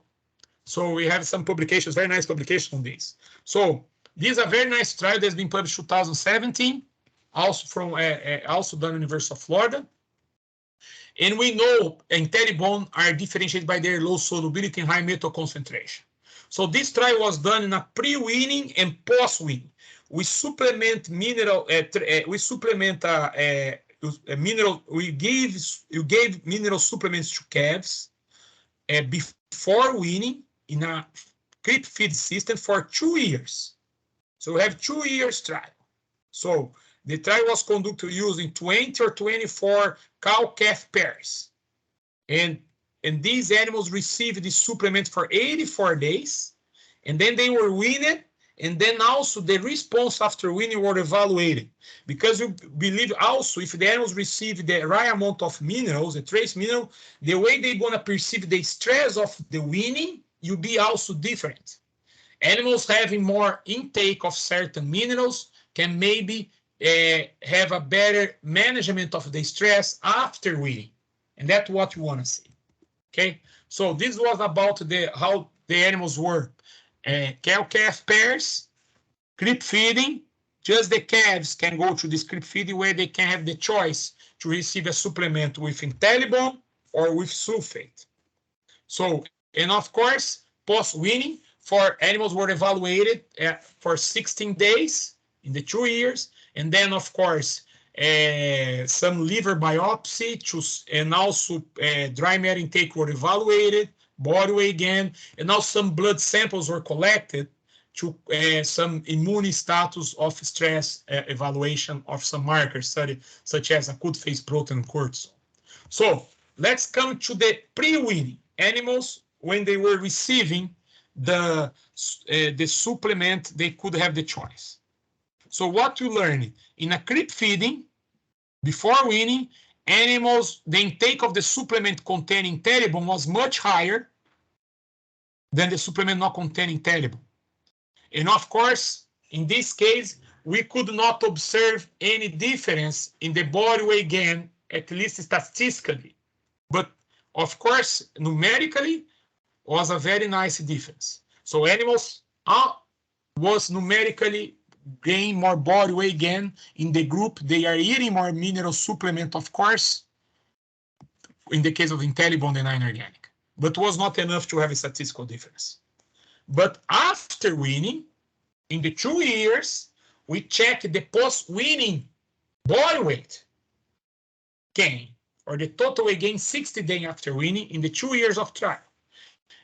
So we have some publications, very nice publications on this. So this is a very nice trial that's been published in 2017, also from also done in the University of Florida. And we know Teribone are differentiated by their low solubility and high metal concentration. So this trial was done in a pre-weaning and post-weaning. We supplement mineral. We gave mineral supplements to calves before weaning in a creep feed system for 2 years. So we have 2 years trial. So the trial was conducted using 20 or 24 cow-calf pairs. And these animals received the supplement for 84 days, and then they were weaned, and then also the response after weaning were evaluated. Because we believe also if the animals receive the right amount of minerals, the trace mineral, the way they're going to perceive the stress of the weaning will be also different. Animals having more intake of certain minerals can maybe have a better management of the stress after weaning. And that's what you want to see. Okay, so this was about how the animals were cow-calf pairs, creep feeding. Just the calves can go to this creep feeding where they can have the choice to receive a supplement with IntelliBone or with sulfate. So, and of course, post-weaning for animals were evaluated for 16 days in the 2 years, and then of course some liver biopsy and also dry matter intake were evaluated, body weight again, and now some blood samples were collected to some immune status of stress evaluation of some markers study, such as acute phase protein and cortisol. So let's come to the pre-weaning animals. When they were receiving the supplement, they could have the choice. So what you learn in a creep feeding, before weaning, animals, the intake of the supplement containing IntelliBone was much higher than the supplement not containing IntelliBone. And of course, in this case, we could not observe any difference in the body weight gain, at least statistically. But of course, numerically, was a very nice difference. So animals was numerically gain more body weight gain in the group. They are eating more mineral supplement, of course, in the case of IntelliBone and inorganic, but was not enough to have a statistical difference. But after weaning, in the 2 years, we check the post-weaning body weight gain, or the total weight gain 60 days after weaning in the 2 years of trial.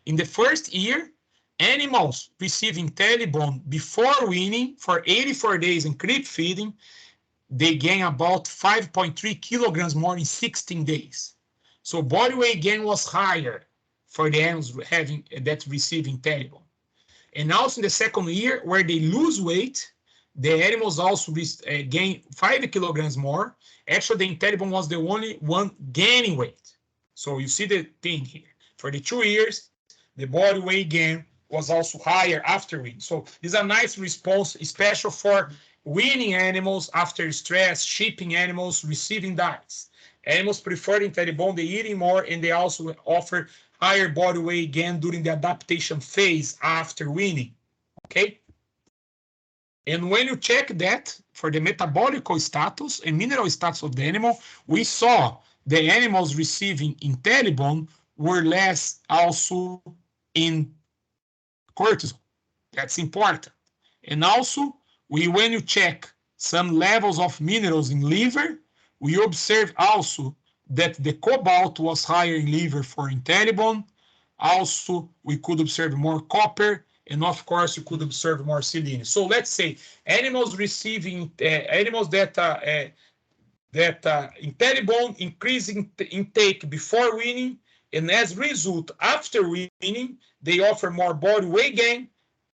In the first year, animals receiving IntelliBone before weaning for 84 days in creep feeding, they gain about 5.3 kilograms more in 16 days. So body weight gain was higher for the animals that receive IntelliBone. And also in the second year, where they lose weight, the animals also gain 5 kilograms more. Actually, the IntelliBone was the only one gaining weight. So you see the thing here. For the 2 years, the body weight gain was also higher after weaning. So this is a nice response, especially for weaning animals after stress, shipping animals, receiving diets. Animals prefer IntelliBone, they eating more, and they also offer higher body weight gain during the adaptation phase after weaning. Okay? And when you check that for the metabolic status and mineral status of the animal, we saw the animals receiving IntelliBone were less also in cortisol. That's important. And also, when you check some levels of minerals in liver, we observe also that the cobalt was higher in liver for IntelliBone. Also, we could observe more copper, and of course, you could observe more selenium. So let's say animals receiving animals that IntelliBone increasing intake before weaning, and as a result, after weaning, they offer more body weight gain,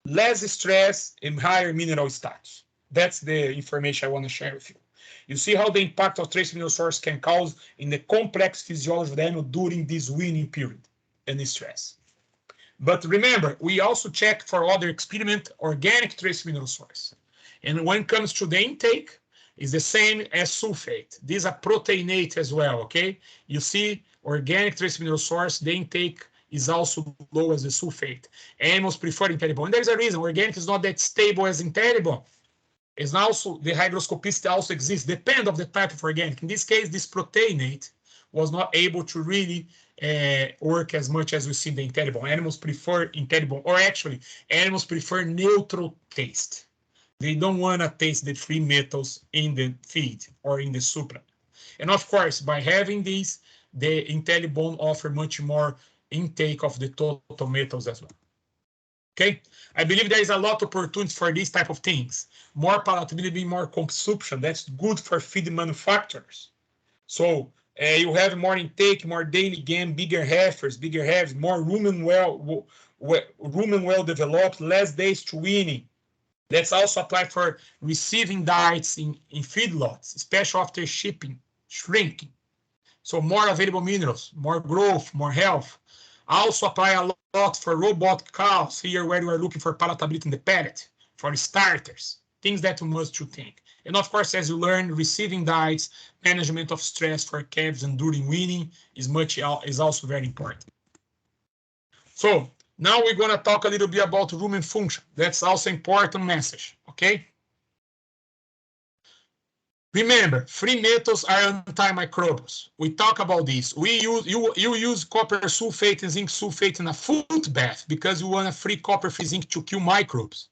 less stress, and higher mineral status. That's the information I want to share with you. You see how the impact of trace mineral source can cause in the complex physiology of the animal during this weaning period and stress. But remember, we also check for other experiment organic trace mineral source. And when it comes to the intake, it's the same as sulfate. These are proteinate as well, okay? You see, organic trace mineral source, the intake is also low as the sulfate. Animals prefer IntelliBone. And there's a reason, organic is not that stable as IntelliBone. It's also, the hygroscopicity also exists, depend of the type of organic. In this case, this proteinate was not able to really work as much as we see in the IntelliBone. Animals prefer IntelliBone, or actually, animals prefer neutral taste. They don't want to taste the free metals in the feed or in the supplement. And of course, by having these, the IntelliBone offer much more intake of the total metals as well. Okay, I believe there is a lot of opportunity for these type of things. More palatability, more consumption. That's good for feed manufacturers. So you have more intake, more daily gain, bigger heifers, more rumen well developed, less days to weaning. That's also applied for receiving diets in feedlots, especially after shipping, shrinking. So more available minerals, more growth, more health. Also apply a lot for robot cows here where we are looking for palatability in the pellet, for starters, things that you must think. And of course, as you learn, receiving diets, management of stress for calves and during weaning is also very important. So now we're going to talk a little bit about rumen function. That's also important message, okay? Remember, free metals are antimicrobials. We talk about this. You use copper sulfate and zinc sulfate in a foot bath because you want a free copper free zinc to kill microbes.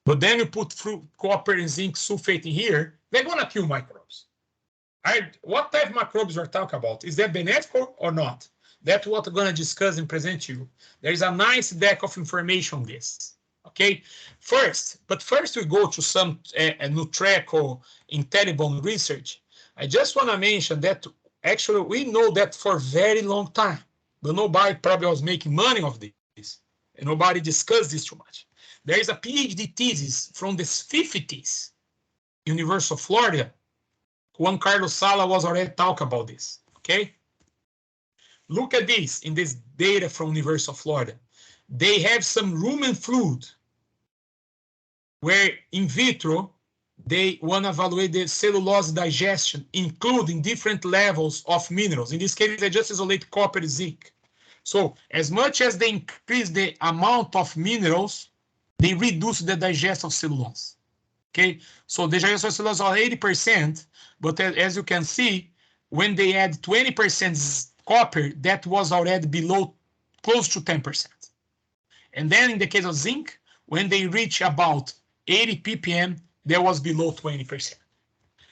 But then you put copper and zinc sulfate in here, they're going to kill microbes. What type of microbes we're talking about? Is that beneficial or not? That's what we're going to discuss and present to you. There is a nice deck of information on this. Okay, first we go to some Nutreco IntelliBone research. I just want to mention that actually we know that for a very long time, but nobody probably was making money of this, and nobody discussed this too much. There is a PhD thesis from the 50s, University of Florida. Juan Carlos Sala was already talking about this. Okay, look at this in this data from University of Florida. They have some rumen fluid where in vitro, they want to evaluate the cellulose digestion, including different levels of minerals. In this case, they just isolate copper and zinc. So as much as they increase the amount of minerals, they reduce the digestion of cellulose. Okay, so the digestion of cellulose are 80%, but as you can see, when they add 20% copper, that was already below close to 10%. And then in the case of zinc, when they reach about 80 ppm, that was below 20%.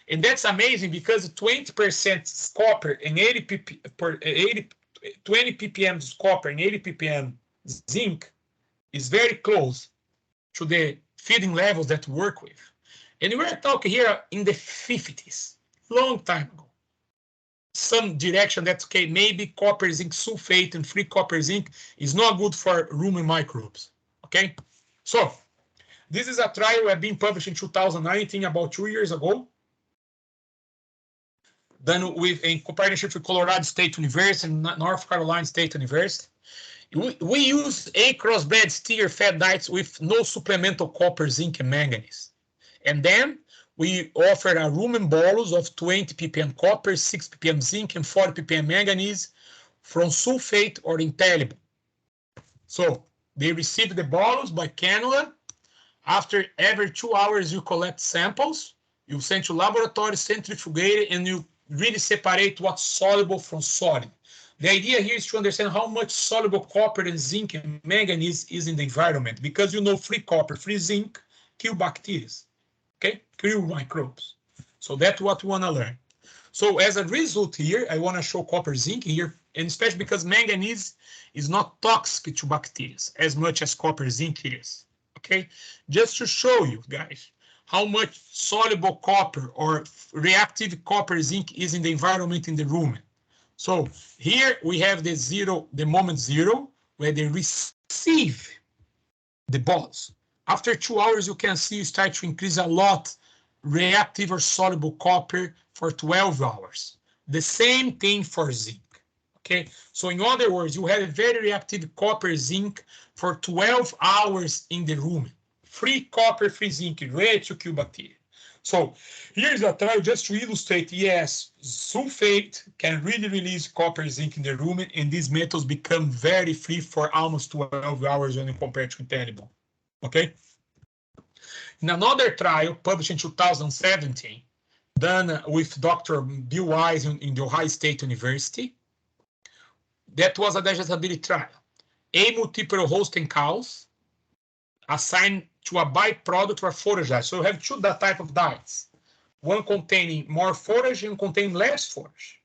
And that's amazing because 20% copper and 20 ppm copper and 80 ppm zinc is very close to the feeding levels that we work with. And we're talking here in the 50s, long time ago. Some direction that's okay, maybe copper zinc sulfate and free copper zinc is not good for rumen microbes. Okay, so this is a trial that had been published in 2019, about 2 years ago, done in partnership with Colorado State University and North Carolina State University. We use A crossbred steer fed diets with no supplemental copper, zinc, and manganese. And then we offered a rumen bolus of 20 ppm copper, 6 ppm zinc, and 40 ppm manganese from sulfate or IntelliBone. So they received the bolus by cannula. After every 2 hours, you collect samples, you send to laboratory, centrifugate, and you really separate what's soluble from solid. The idea here is to understand how much soluble copper and zinc and manganese is in the environment, because you know free copper, free zinc kill bacteria, okay? Kill microbes. So that's what we want to learn. So as a result here, I want to show copper zinc here, and especially because manganese is not toxic to bacteria as much as copper zinc is. Okay, just to show you guys how much soluble copper or reactive copper zinc is in the environment in the rumen. So here we have the moment zero, where they receive the bolus. After 2 hours, you can see you start to increase a lot reactive or soluble copper for 12 hours. The same thing for zinc. Okay, so in other words, you have a very reactive copper zinc for 12 hours in the rumen. Free copper, free zinc, ready to kill bacteria. So here's a trial just to illustrate, yes, sulfate can really release copper, zinc in the rumen, and these metals become very free for almost 12 hours when you compare to IntelliBone. Okay? In another trial published in 2017, done with Dr. Bill Wise in the Ohio State University, that was a digestibility trial. A multiple hosting cows assigned to a byproduct or forage diet. So you have two types of diets, one containing more forage and containing less forage.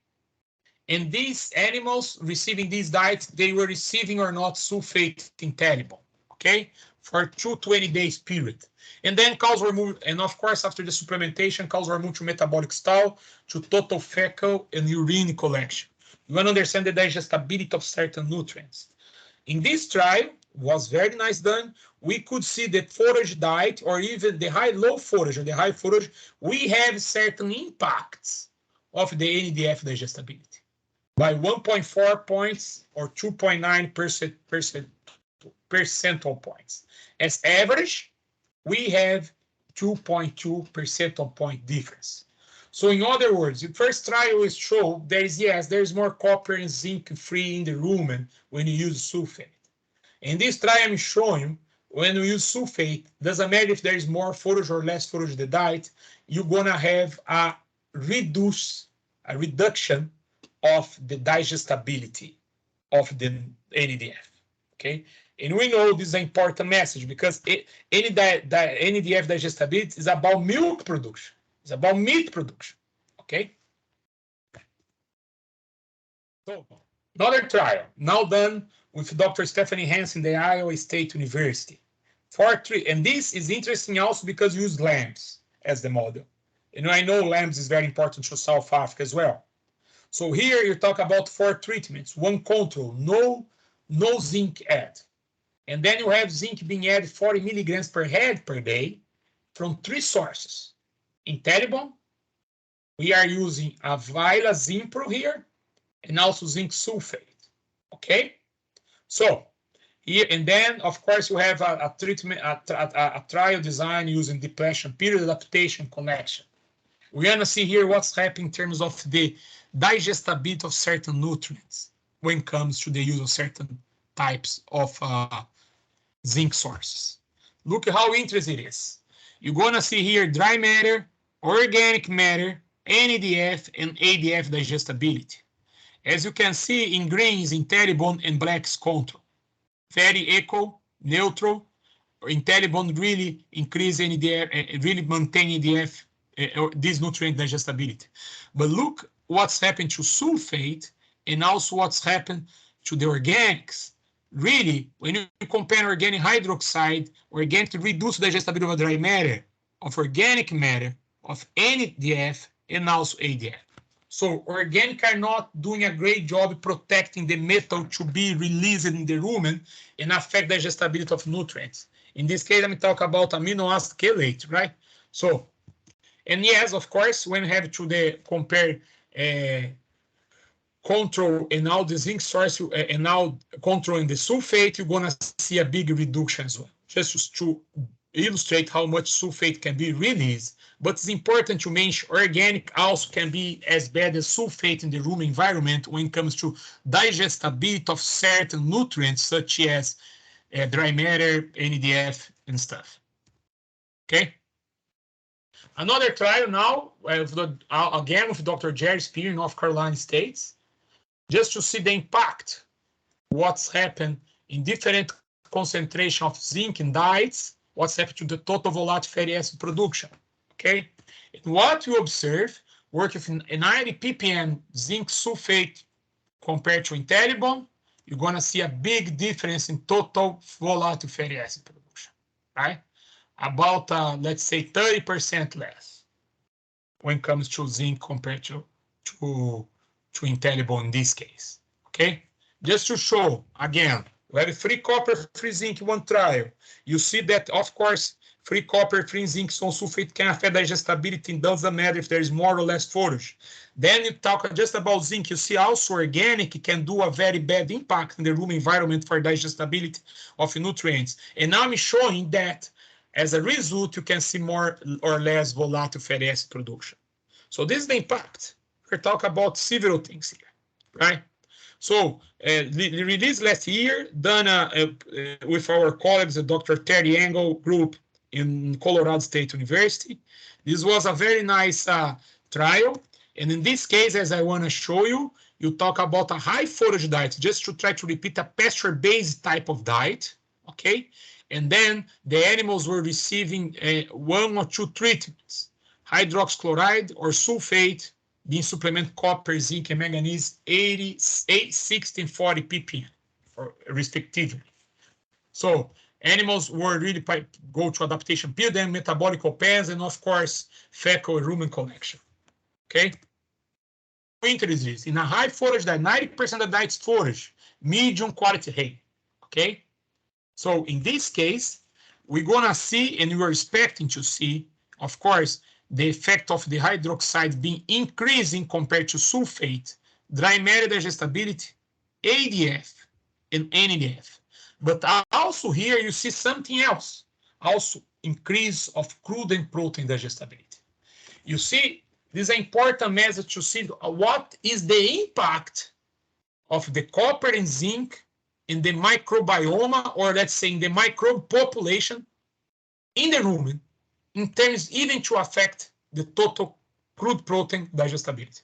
And these animals receiving these diets, they were receiving or not sulfate IntelliBone, okay, for 220 days period. And then cows were moved, and of course, after the supplementation, cows were moved to metabolic stall, to total fecal and urine collection. You want to understand the digestibility of certain nutrients. In this trial, was very nice done. We could see that forage diet, or even the low forage or the high forage, we have certain impacts of the NDF digestibility by 1.4 points or 2.9 percentile points. As average, we have 2.2 percentile point difference. So in other words, the first trial is show there's more copper and zinc free in the rumen when you use sulfate. In this trial, I'm showing you when you use sulfate, doesn't matter if there is more foliage or less foliage in the diet, you're gonna have a reduction of the digestibility of the NADF. Okay, and we know this is an important message because NADF digestibility is about milk production. It's about meat production. Okay. So another trial now done with Dr. Stephanie Hansen, the Iowa State University. And this is interesting also because we use lambs as the model. And I know lambs is very important to South Africa as well. So here you talk about 4 treatments, 1 control, no zinc add. And then you have zinc being added 40 milligrams per head per day from 3 sources. IntelliBone, we are using a Vila Zimpro here, and also zinc sulfate. Okay? So here, and then of course you have a treatment, a trial design using depletion, period adaptation, connection. We're gonna see here what's happening in terms of the digestibility of certain nutrients when it comes to the use of certain types of zinc sources. Look at how interesting it is. You're gonna see here dry matter, organic matter, NADF, and ADF digestibility. As you can see in green is IntelliBone and black is control. Very equal, neutral. IntelliBone really increase NADF, really maintain NADF, this nutrient digestibility. But look what's happened to sulfate and also what's happened to the organics. Really, when you compare organic hydroxide, organic reduce digestibility of dry matter, of organic matter, of NADF, and also ADF. So organic are not doing a great job protecting the metal to be released in the rumen and affect digestibility of nutrients. In this case, I'm talking about amino acid chelate, right? So, and yes, of course, when you have to compare control and now the zinc source and now controlling the sulfate, you're gonna see a big reduction as well. Just to illustrate how much sulfate can be released. But it's important to mention organic also can be as bad as sulfate in the room environment when it comes to digestibility of certain nutrients such as dry matter, NADF, and stuff. Okay. Another trial now, again with Dr. Jerry Spear in North Carolina States, just to see the impact, what's happened in different concentration of zinc in diets, what's happened to the total volatile fatty acid production. Okay, and what you observe, work with 90 ppm zinc sulfate compared to IntelliBone, you're gonna see a big difference in total volatile fatty acid production, right? About, let's say 30% less when it comes to zinc compared to IntelliBone in this case, okay? Just to show, again, we have free copper, free zinc in 1 trial. You see that, of course, free copper, free zinc, so sulfate can affect digestibility. It doesn't matter if there is more or less foliage. Then you talk just about zinc. You see also organic can do a very bad impact in the room environment for digestibility of nutrients. And now I'm showing that as a result, you can see more or less volatile fatty acid production. So this is the impact. We're talking about several things here, right? So the release last year done with our colleagues, the Dr. Terry Engel group in Colorado State University. This was a very nice trial. And in this case, as I want to show you, you talk about a high forage diet, just to try to repeat a pasture-based type of diet, okay? And then the animals were receiving 1 or 2 treatments, hydroxychloride or sulfate, being supplement copper, zinc, and manganese 80, 60, and 40 ppm, respectively. So animals were really go to adaptation period, then metabolic pens, and of course, fecal and rumen collection. Okay? Interest is in a high forage diet, 90% of diet is forage, medium quality hay. Okay? So in this case, we're gonna see, and we're expecting to see, of course, the effect of the hydroxide being increasing compared to sulfate, dry matter digestibility, ADF, and NADF. But also here you see something else, also increase of crude and protein digestibility. You see, this is an important message to see what is the impact of the copper and zinc in the microbiome, or let's say in the microbe population in the rumen, in terms even to affect the total crude protein digestibility.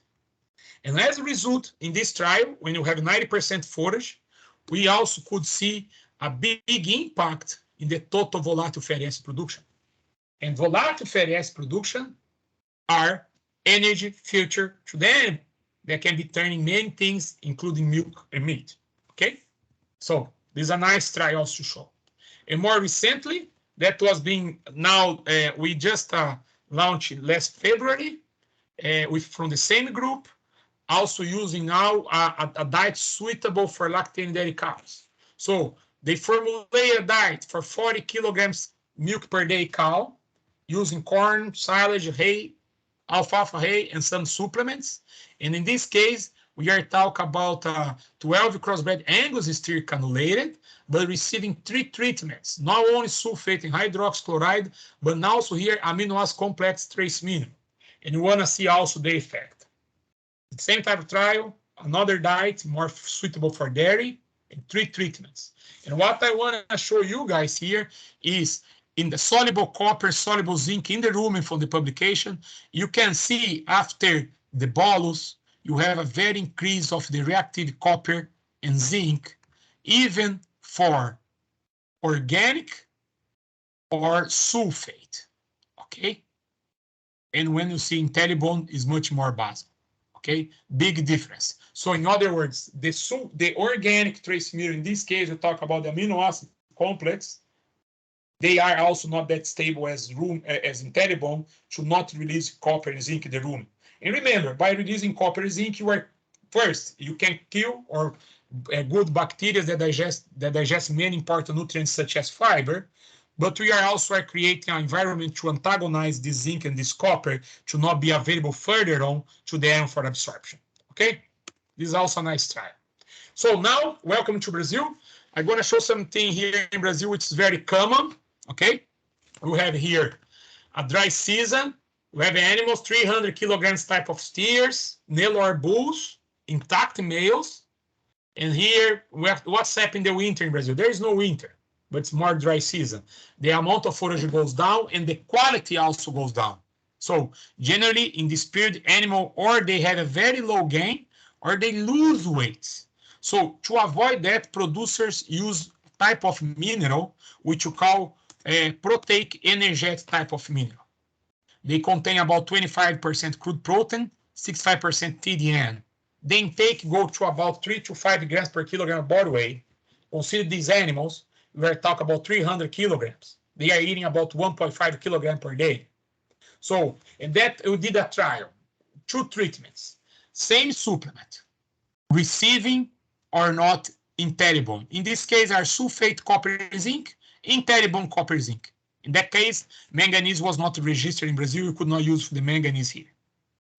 And as a result, in this trial, when you have 90% forage, we also could see a big impact in the total volatile fatty acid production. And volatile fatty acid production are energy future to them that can be turning many things, including milk and meat. Okay? So this is a nice trial to show. And more recently, that was being now, we just launched last February from the same group, also using now a diet suitable for lactating dairy cows. So they formulate a diet for 40 kilograms milk per day cow, using corn, silage, hay, alfalfa hay, and some supplements. And in this case, we are talking about 12 crossbred Angus steer cannulated, but receiving 3 treatments, not only sulfate and hydroxychloride, but also here amino acid complex trace mineral. And you want to see also the effect. The same type of trial, another diet more suitable for dairy, and 3 treatments. And what I want to show you guys here is in the soluble copper, soluble zinc in the rumen from the publication, you can see after the bolus, you have a very increase of the reactive copper and zinc, even for organic or sulfate, okay? And when you see IntelliBone is much more basal, okay? Big difference. So in other words, the organic trace mineral, in this case, we talk about the amino acid complex, they are also not that stable as IntelliBone to not release copper and zinc in the rumen. And remember, by releasing copper and zinc, you are first, you can kill or good bacteria that digest many important nutrients such as fiber, but we are also creating an environment to antagonize this zinc and this copper to not be available further on to the animal for absorption. Okay, this is also a nice trial. So now, welcome to Brazil. I'm going to show something here in Brazil which is very common. Okay, we have here a dry season. We have animals, 300 kilograms type of steers, Nelore bulls, intact males. And here, we have what's happening in the winter in Brazil. There is no winter, but it's more dry season. The amount of forage goes down and the quality also goes down. So generally in this period, animal or they have a very low gain or they lose weight. So to avoid that, producers use type of mineral, which you call proteic energetic type of mineral. They contain about 25% crude protein, 65% TDN. The intake go to about 3 to 5 grams per kilogram of body weight. Consider these animals, we are talking about 300 kilograms. They are eating about 1.5 kilograms per day. So, and that we did a trial, 2 treatments, same supplement, receiving or not IntelliBone. In this case, are sulfate copper zinc, IntelliBone copper zinc. In that case, manganese was not registered in Brazil. You could not use the manganese here.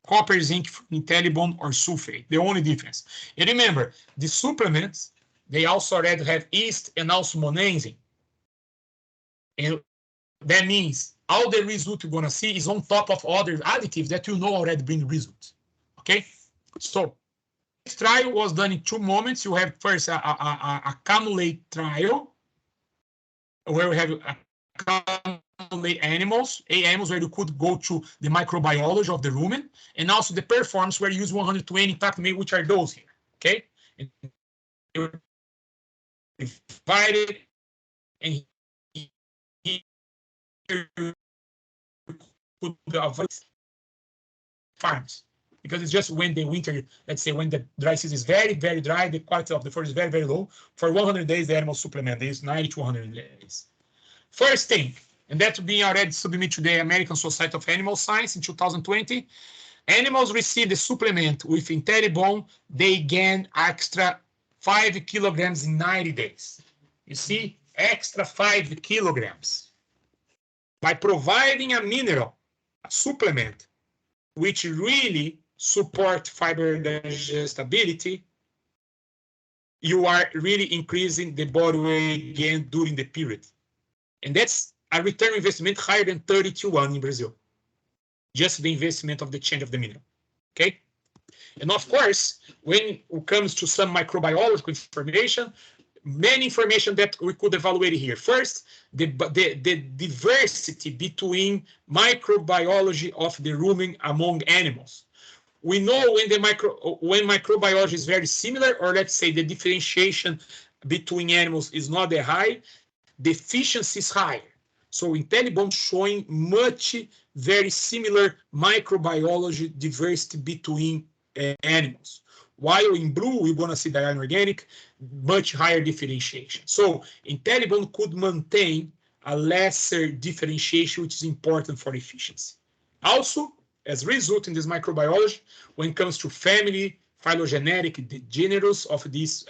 Copper, zinc, IntelliBone, or sulfate, the only difference. And remember, the supplements, they also already have yeast and also monazine. And that means all the result you're going to see is on top of other additives that you know already bring results. Okay? So, this trial was done in 2 moments. You have first a cannulate trial, where we have cannulate animals, animals where you could go to the microbiology of the rumen, and also the performance where you use 120 intact male, which are those here. Okay? And divided and could avoid farms. Because it's just when the winter, let's say when the dry season is very, very dry, the quality of the food is very, very low. For 100 days, the animal supplement is 90 to 100 days. First thing, and that being already submitted to the American Society of Animal Science in 2020, animals receive the supplement with IntelliBone, they gain extra 5 kilograms in 90 days. You see, extra 5 kilograms. By providing a mineral, a supplement, which really support fiber digestibility, you are really increasing the body weight gain during the period. And that's a return on investment higher than 30 to 1 in Brazil. Just the investment of the change of the mineral. Okay? And of course, when it comes to some microbiological information, many information that we could evaluate here. First, the diversity between microbiology of the rumen among animals. We know when microbiology is very similar, or let's say the differentiation between animals is not that high, the efficiency is higher. So IntelliBone showing much very similar microbiology diversity between animals. While in blue, we're going to see the inorganic, much higher differentiation. So IntelliBone could maintain a lesser differentiation, which is important for efficiency. Also, as a result in this microbiology, when it comes to family, phylogenetic, the genus of these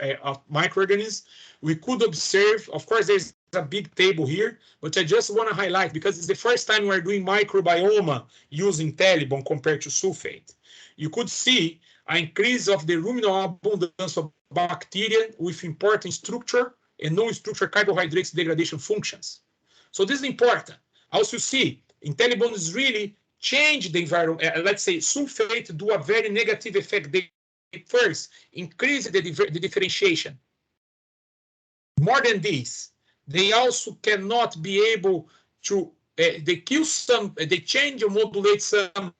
microorganisms, we could observe, of course, there's a big table here, but I just want to highlight because it's the first time we're doing microbiome using IntelliBone compared to sulfate. You could see an increase of the ruminal abundance of bacteria with important structure and non-structured carbohydrates degradation functions. So this is important. Also see, IntelliBone is really change the environment. Let's say sulfate do a very negative effect. They first increase the differentiation. More than this, they also cannot be able to, they kill some, they change or modulate some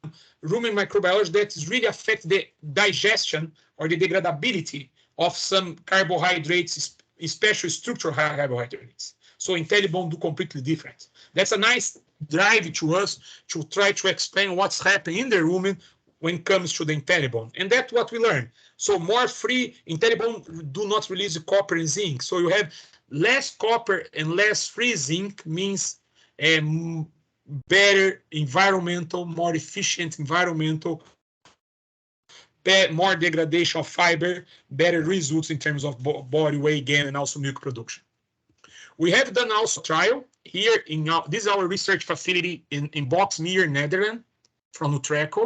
rumen microbiology that is really affect the digestion or the degradability of some carbohydrates, especially structural carbohydrates. So IntelliBone do completely different. That's a nice drive to us to try to explain what's happening in the rumen when it comes to the IntelliBone. And that's what we learn. So more free, IntelliBone do not release the copper and zinc. So you have less copper and less free zinc means better environmental, more efficient environmental, more degradation of fiber, better results in terms of body weight gain and also milk production. We have done also trial here in this is our research facility in Boxmeer, Netherlands, from Utrecht.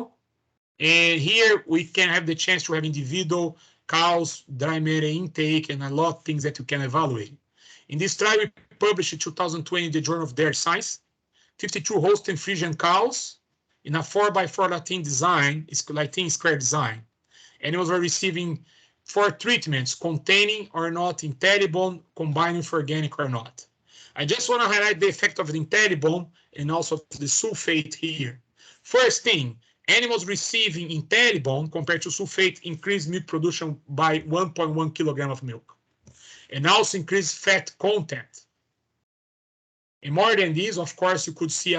And here we can have the chance to have individual cows, dry matter intake, and a lot of things that you can evaluate. In this trial, we published in 2020 in the Journal of Dairy Science, 52 Holstein Friesian cows in a 4x4 Latin design, Latin square design. Animals were receiving 4 treatments containing or not IntelliBone, combined with organic or not. I just want to highlight the effect of the IntelliBone and also the sulfate here. First thing, animals receiving IntelliBone compared to sulfate increased milk production by 1.1 kilogram of milk, and also increased fat content. And more than this, of course, you could see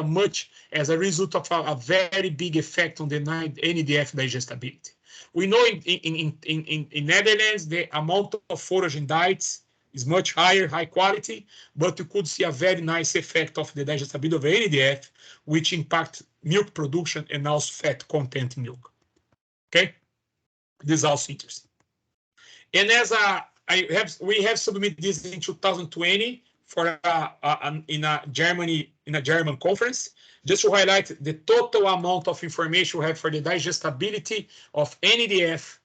as a result of a very big effect on the NADF digestibility. We know in Netherlands, the amount of foraging diets is much higher, high quality, but you could see a very nice effect of the digestibility of NADF, which impact milk production and also fat content in milk. Okay, this is also interesting. And as we have submitted this in 2020 for in a German conference, just to highlight the total amount of information we have for the digestibility of NADF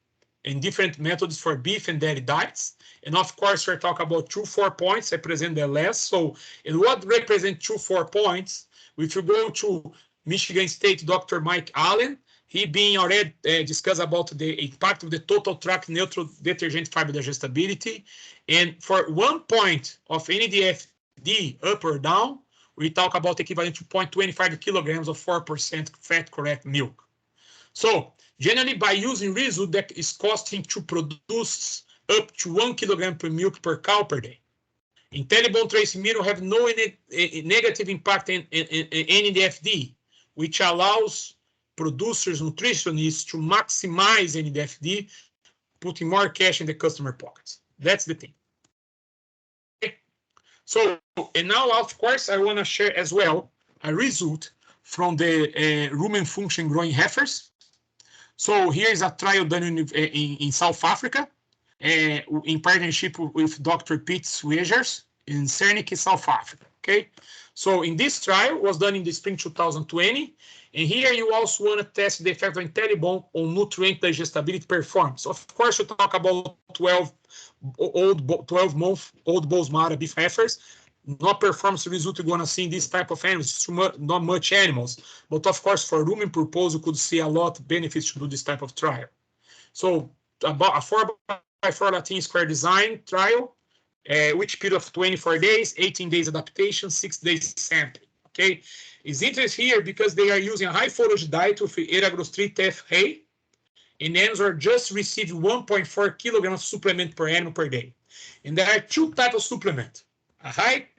and different methods for beef and dairy diets. And of course, we're talking about 2-4 points. I present the last. So, and what represent 2-4 points? If you go to Michigan State, Dr. Mike Allen, he being already discussed about the impact of the total tract neutral detergent fiber digestibility. And for 1 point of NADFD up or down, we talk about equivalent to 0.25 kilograms of 4% fat correct milk. So generally by using result that is costing to produce up to 1 kilogram per milk per cow per day. IntelliBone trace mineral have no negative impact in NADFD, which allows producers, nutritionists to maximize NADFD, putting more cash in the customer pockets. That's the thing. Okay. So, and now, of course, I want to share as well a result from the rumen function growing heifers. So here is a trial done in South Africa in partnership with Dr. Pete Swegers in Cernic, South Africa. okay? So in this trial was done in the spring 2020, and here you also want to test the effect of IntelliBone on nutrient digestibility performance. Of course, you talk about 12-month old Bosmara beef heifers. Not performance result you're going to see in this type of animals, not much animals. But of course, for rumen purpose, you could see a lot of benefits to do this type of trial. So about a 4x4 Latin square design trial, which period of 24 days, 18 days adaptation, 6 days sampling, okay? It's interesting here because they are using a high forage diet with Eragros 3 TF hay, and animals are just receiving 1.4 kilograms of supplement per animal per day. And there are two types of supplement, a high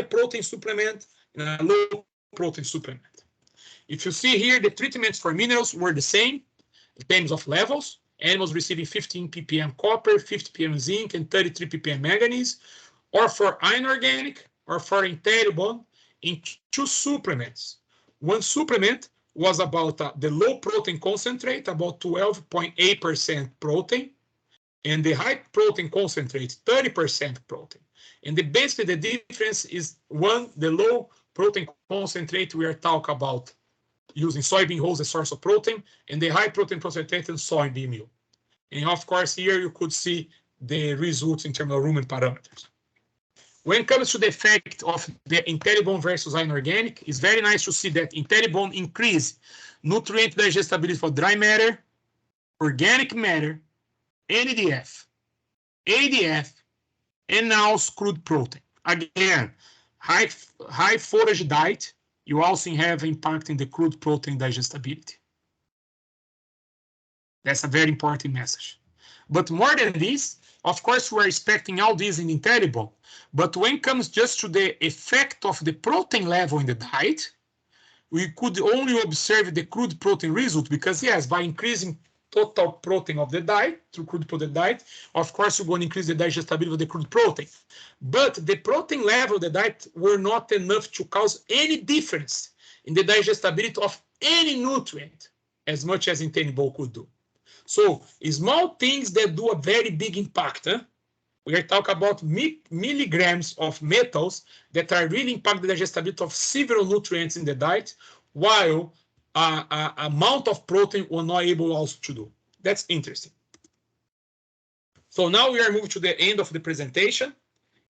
protein supplement and a low protein supplement. If you see here, the treatments for minerals were the same in terms of levels. Animals receiving 15 ppm copper, 50 ppm zinc, and 33 ppm manganese, or for inorganic, or for IntelliBone in two supplements. One supplement was about the low protein concentrate, about 12.8% protein, and the high protein concentrate, 30% protein. And basically the difference is the low protein concentrate we are talking about using soybean hulls as source of protein, and the high protein concentrate in soybean meal. And of course, here you could see the results in terms of rumen parameters. When it comes to the effect of the IntelliBone versus inorganic, it's very nice to see that IntelliBone increase nutrient digestibility for dry matter, organic matter, NADF, ADF, and now crude protein. Again, high forage diet, you also have impact in the crude protein digestibility. That's a very important message. But more than this, of course, we're expecting all this in IntelliBone. But when it comes just to the effect of the protein level in the diet, we could only observe the crude protein result because, yes, by increasing total protein of the diet, through crude protein diet, of course, you're going to increase the digestibility of the crude protein. But the protein level of the diet were not enough to cause any difference in the digestibility of any nutrient as much as IntelliBone could do. So small things that do a very big impact. We are talking about milligrams of metals that are really impact the digestibility of several nutrients in the diet, while amount of protein we're not able also to do. That's interesting. So now we are moving to the end of the presentation,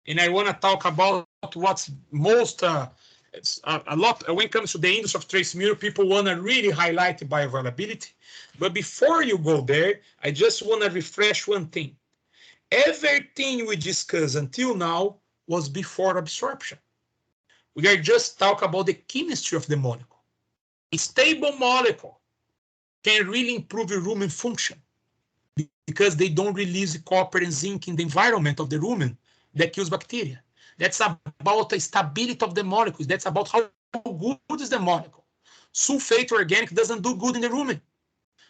and I want to talk about what's most a lot when it comes to the industry of trace mineral. People want to really highlight the bioavailability. But before you go there, I just want to refresh one thing. Everything we discussed until now was before absorption. We are just talking about the chemistry of the molecule. A stable molecule can really improve your rumen function because they don't release copper and zinc in the environment of the rumen that kills bacteria. That's about the stability of the molecules. That's about how good is the molecule. Sulfate organic doesn't do good in the rumen.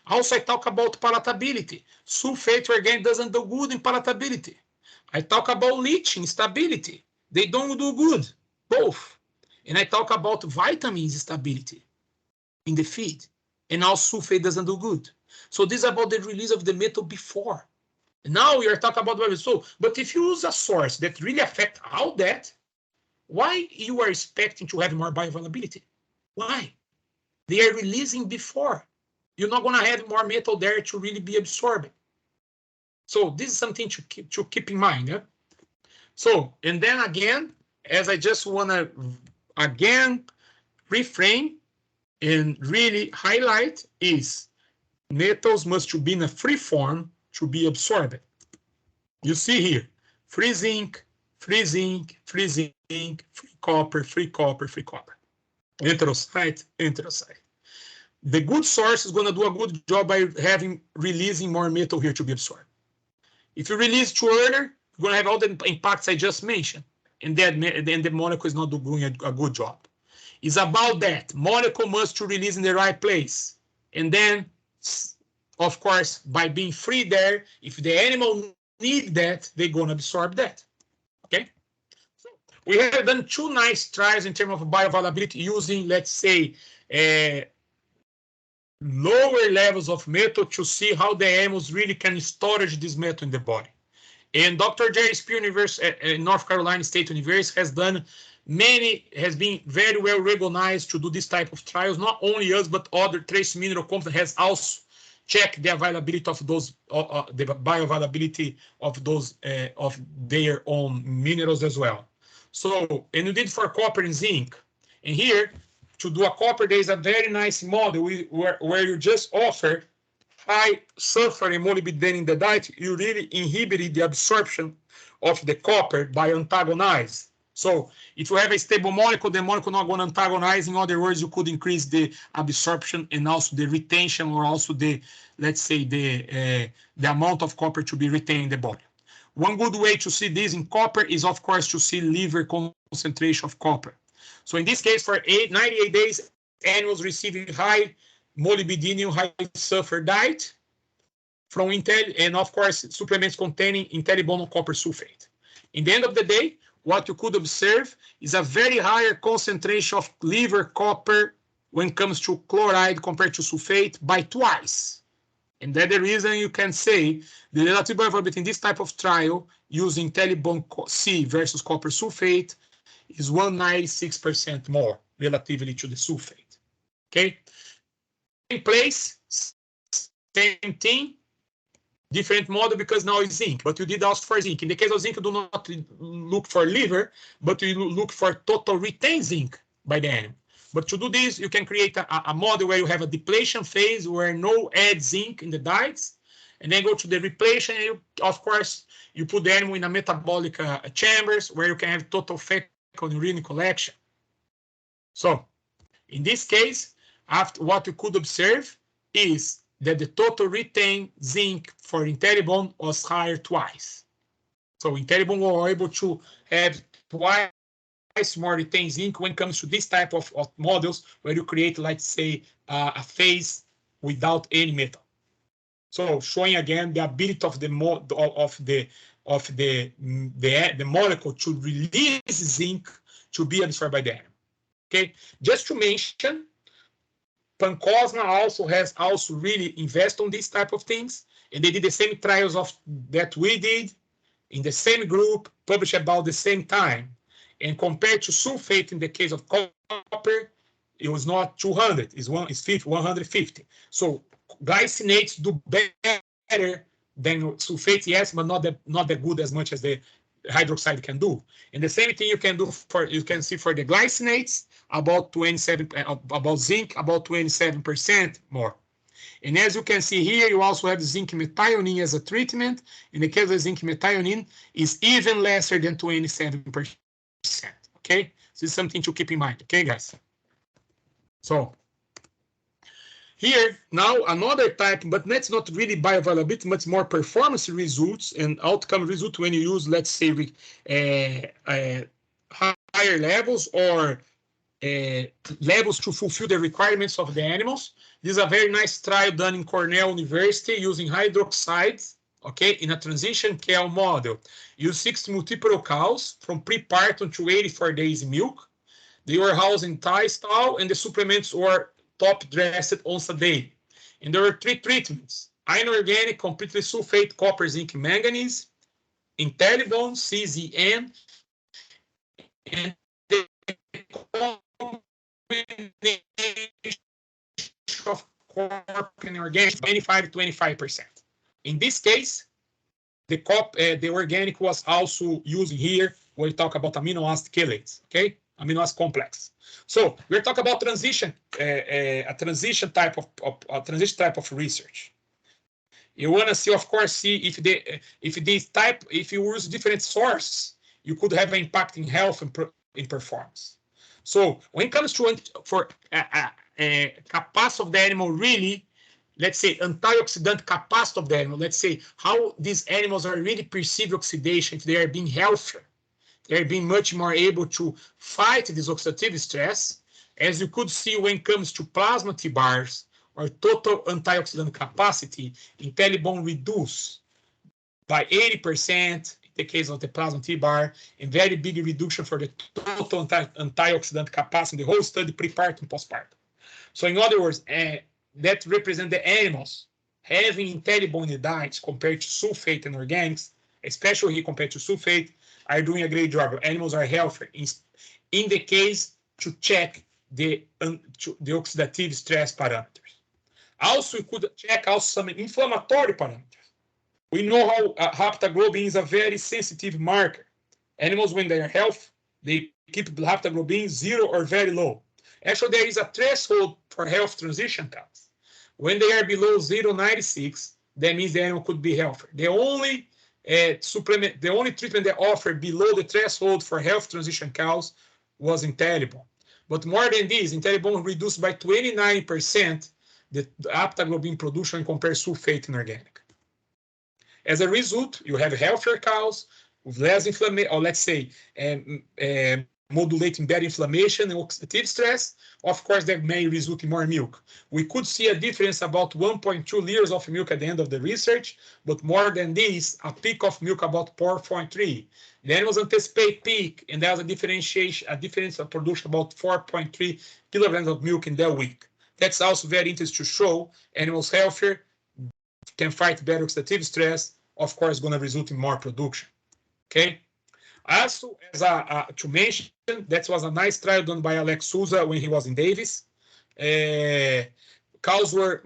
Also, I talk about palatability. Sulfate organic doesn't do good in palatability. I talk about leaching stability. They don't do good, both. And I talk about vitamins stability in the feed. And also sulfate doesn't do good. So this is about the release of the metal before. Now we are talking about so, but if you use a source that really affects all that, why you are expecting to have more bioavailability? Why? They are releasing before. You're not going to have more metal there to really be absorbed. So this is something to keep in mind. Yeah? So, and then again, as I just want to again reframe and really highlight is metals must be in a free form to be absorbed. You see here, free zinc, free zinc, free zinc, free copper, free copper, free copper. Anthracite, anthracite. The good source is going to do a good job by releasing more metal here to be absorbed. If you release too early, you're going to have all the impacts I just mentioned, and then the molecule is not doing a good job. It's about that. Molecule must to release in the right place. And then, of course, by being free there, if the animal need that, they're going to absorb that. Okay? So we have done two nice trials in terms of bioavailability using, let's say, lower levels of metal to see how the animals really can storage this metal in the body. And Dr. Jerry Spear University, North Carolina State University has done Many has been very well recognized to do this type of trials. Not only us, but other trace mineral companies has also checked the availability of those, the bioavailability of those of their own minerals as well. So, and we did for copper and zinc. And here, to do a copper, there is a very nice model where you just offer high sulfur and molybdenum in the diet. You really inhibited the absorption of the copper by antagonize. So if you have a stable molecule, the molecule not going to antagonize. In other words, you could increase the absorption and also the retention, or also the, let's say, the amount of copper to be retained in the body. One good way to see this in copper is, of course, to see liver concentration of copper. So in this case, for 98 days, animals receiving high molybdenum, high sulfur diet from Intel, and of course, supplements containing IntelliBone copper sulfate. In the end of the day, what you could observe is a very higher concentration of liver copper when it comes to chloride compared to sulfate by twice. And that's the reason you can say the relative bioavailability in this type of trial using IntelliBone C versus copper sulfate is 196% more relatively to the sulfate. Okay? In place, same thing, different model because now it's zinc, but you did ask for zinc. In the case of zinc, you do not look for liver, but you look for total retained zinc by the animal. But to do this, you can create a model where you have a depletion phase where no add zinc in the diets, and then go to the repletion, and you, of course, you put the animal in a metabolic chambers where you can have total fecal and urine collection. So, in this case, after what you could observe is that the total retained zinc for IntelliBone was higher twice. So IntelliBone was able to have twice more retained zinc when it comes to this type of models where you create, let's say, a phase without any metal. So showing again the ability of the molecule to release zinc to be absorbed by the animal. Okay, just to mention, Pancosma also really invest on these type of things, and they did the same trials that we did in the same group, published about the same time. And compared to sulfate in the case of copper, it was not 200, it's 150. So glycinates do better than sulfate, yes, but not that good as much as the hydroxide can do. And the same thing you can see for the glycinates, about 27, about zinc, about 27% more. And as you can see here, you also have zinc methionine as a treatment. In the case of zinc methionine, is even lesser than 27%. Okay, this is something to keep in mind. Okay, guys. So here now another type, but that's not really bioavailability, much more performance results and outcome results when you use, let's say, higher levels or levels to fulfill the requirements of the animals. This is a very nice trial done in Cornell University using hydroxides, okay, in a transition cow model. Use 6 multiple cows from prepartum to 84 days milk. They were housed in Thai stall, and the supplements were top dressed once a day. And there were 3 treatments: inorganic, completely sulfate, copper, zinc, manganese, IntelliBone, CZN, and the of corp and organic 25-25%. In this case, the organic was also used here when we talk about amino acid chelates, okay? Amino acid complex. So we're talking about transition, a transition type of research. You want to see, of course, if you use different sources, you could have an impact in health and in performance. So when it comes to capacity of the animal, really, let's say antioxidant capacity of the animal, let's say how these animals are really perceiving oxidation, if they are being healthier, they're being much more able to fight this oxidative stress. As you could see when it comes to plasma T-bars or total antioxidant capacity, IntelliBone reduce by 80%, the case of the plasma T-bar, and very big reduction for the total antioxidant capacity in the whole study, prepartum, postpartum. So in other words, that represent the animals having IntelliBone in the diets compared to sulfate and organics, especially compared to sulfate, are doing a great job. Animals are healthier in the case to check the oxidative stress parameters. Also, we could check also some inflammatory parameters. We know how haptoglobin is a very sensitive marker. Animals, when they are healthy, they keep haptoglobin 0 or very low. Actually, there is a threshold for health transition counts. When they are below 0.96, that means the animal could be healthy. The only treatment they offer below the threshold for health transition cows was Intellibone. But more than this, Intellibone reduced by 29% the haptoglobin production compared to sulfate in organic. As a result, you have healthier cows with less inflammation, or let's say modulating better inflammation and oxidative stress. Of course, that may result in more milk. We could see a difference about 1.2 liters of milk at the end of the research, but more than this, a peak of milk about 4.3. The animals anticipate peak, and there's a difference of production about 4.3 kilograms of milk in that week. That's also very interesting to show animals healthier can fight better oxidative stress. Of course, going to result in more production. Okay. Also, to mention, that was a nice trial done by Alex Souza when he was in Davis. Cows were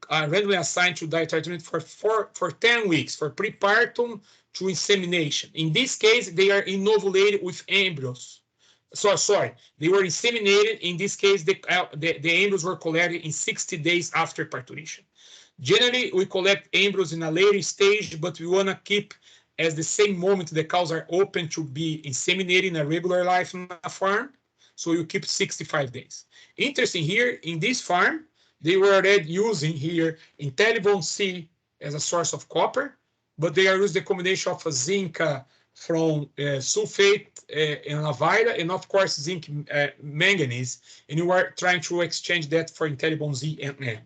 randomly assigned to dietary treatment for 10 weeks, for prepartum to insemination. In this case, they are inovulated with embryos. They were inseminated. In this case, the embryos were collected in 60 days after parturition. Generally, we collect embryos in a later stage, but we want to keep as the same moment the cows are open to be inseminated in a regular life on a farm. So you keep 65 days. Interesting here, in this farm, they were already using here Intellibone C as a source of copper, but they are using the combination of a zinc from sulfate and Avila, and of course zinc manganese, and you are trying to exchange that for Intellibone Z and N.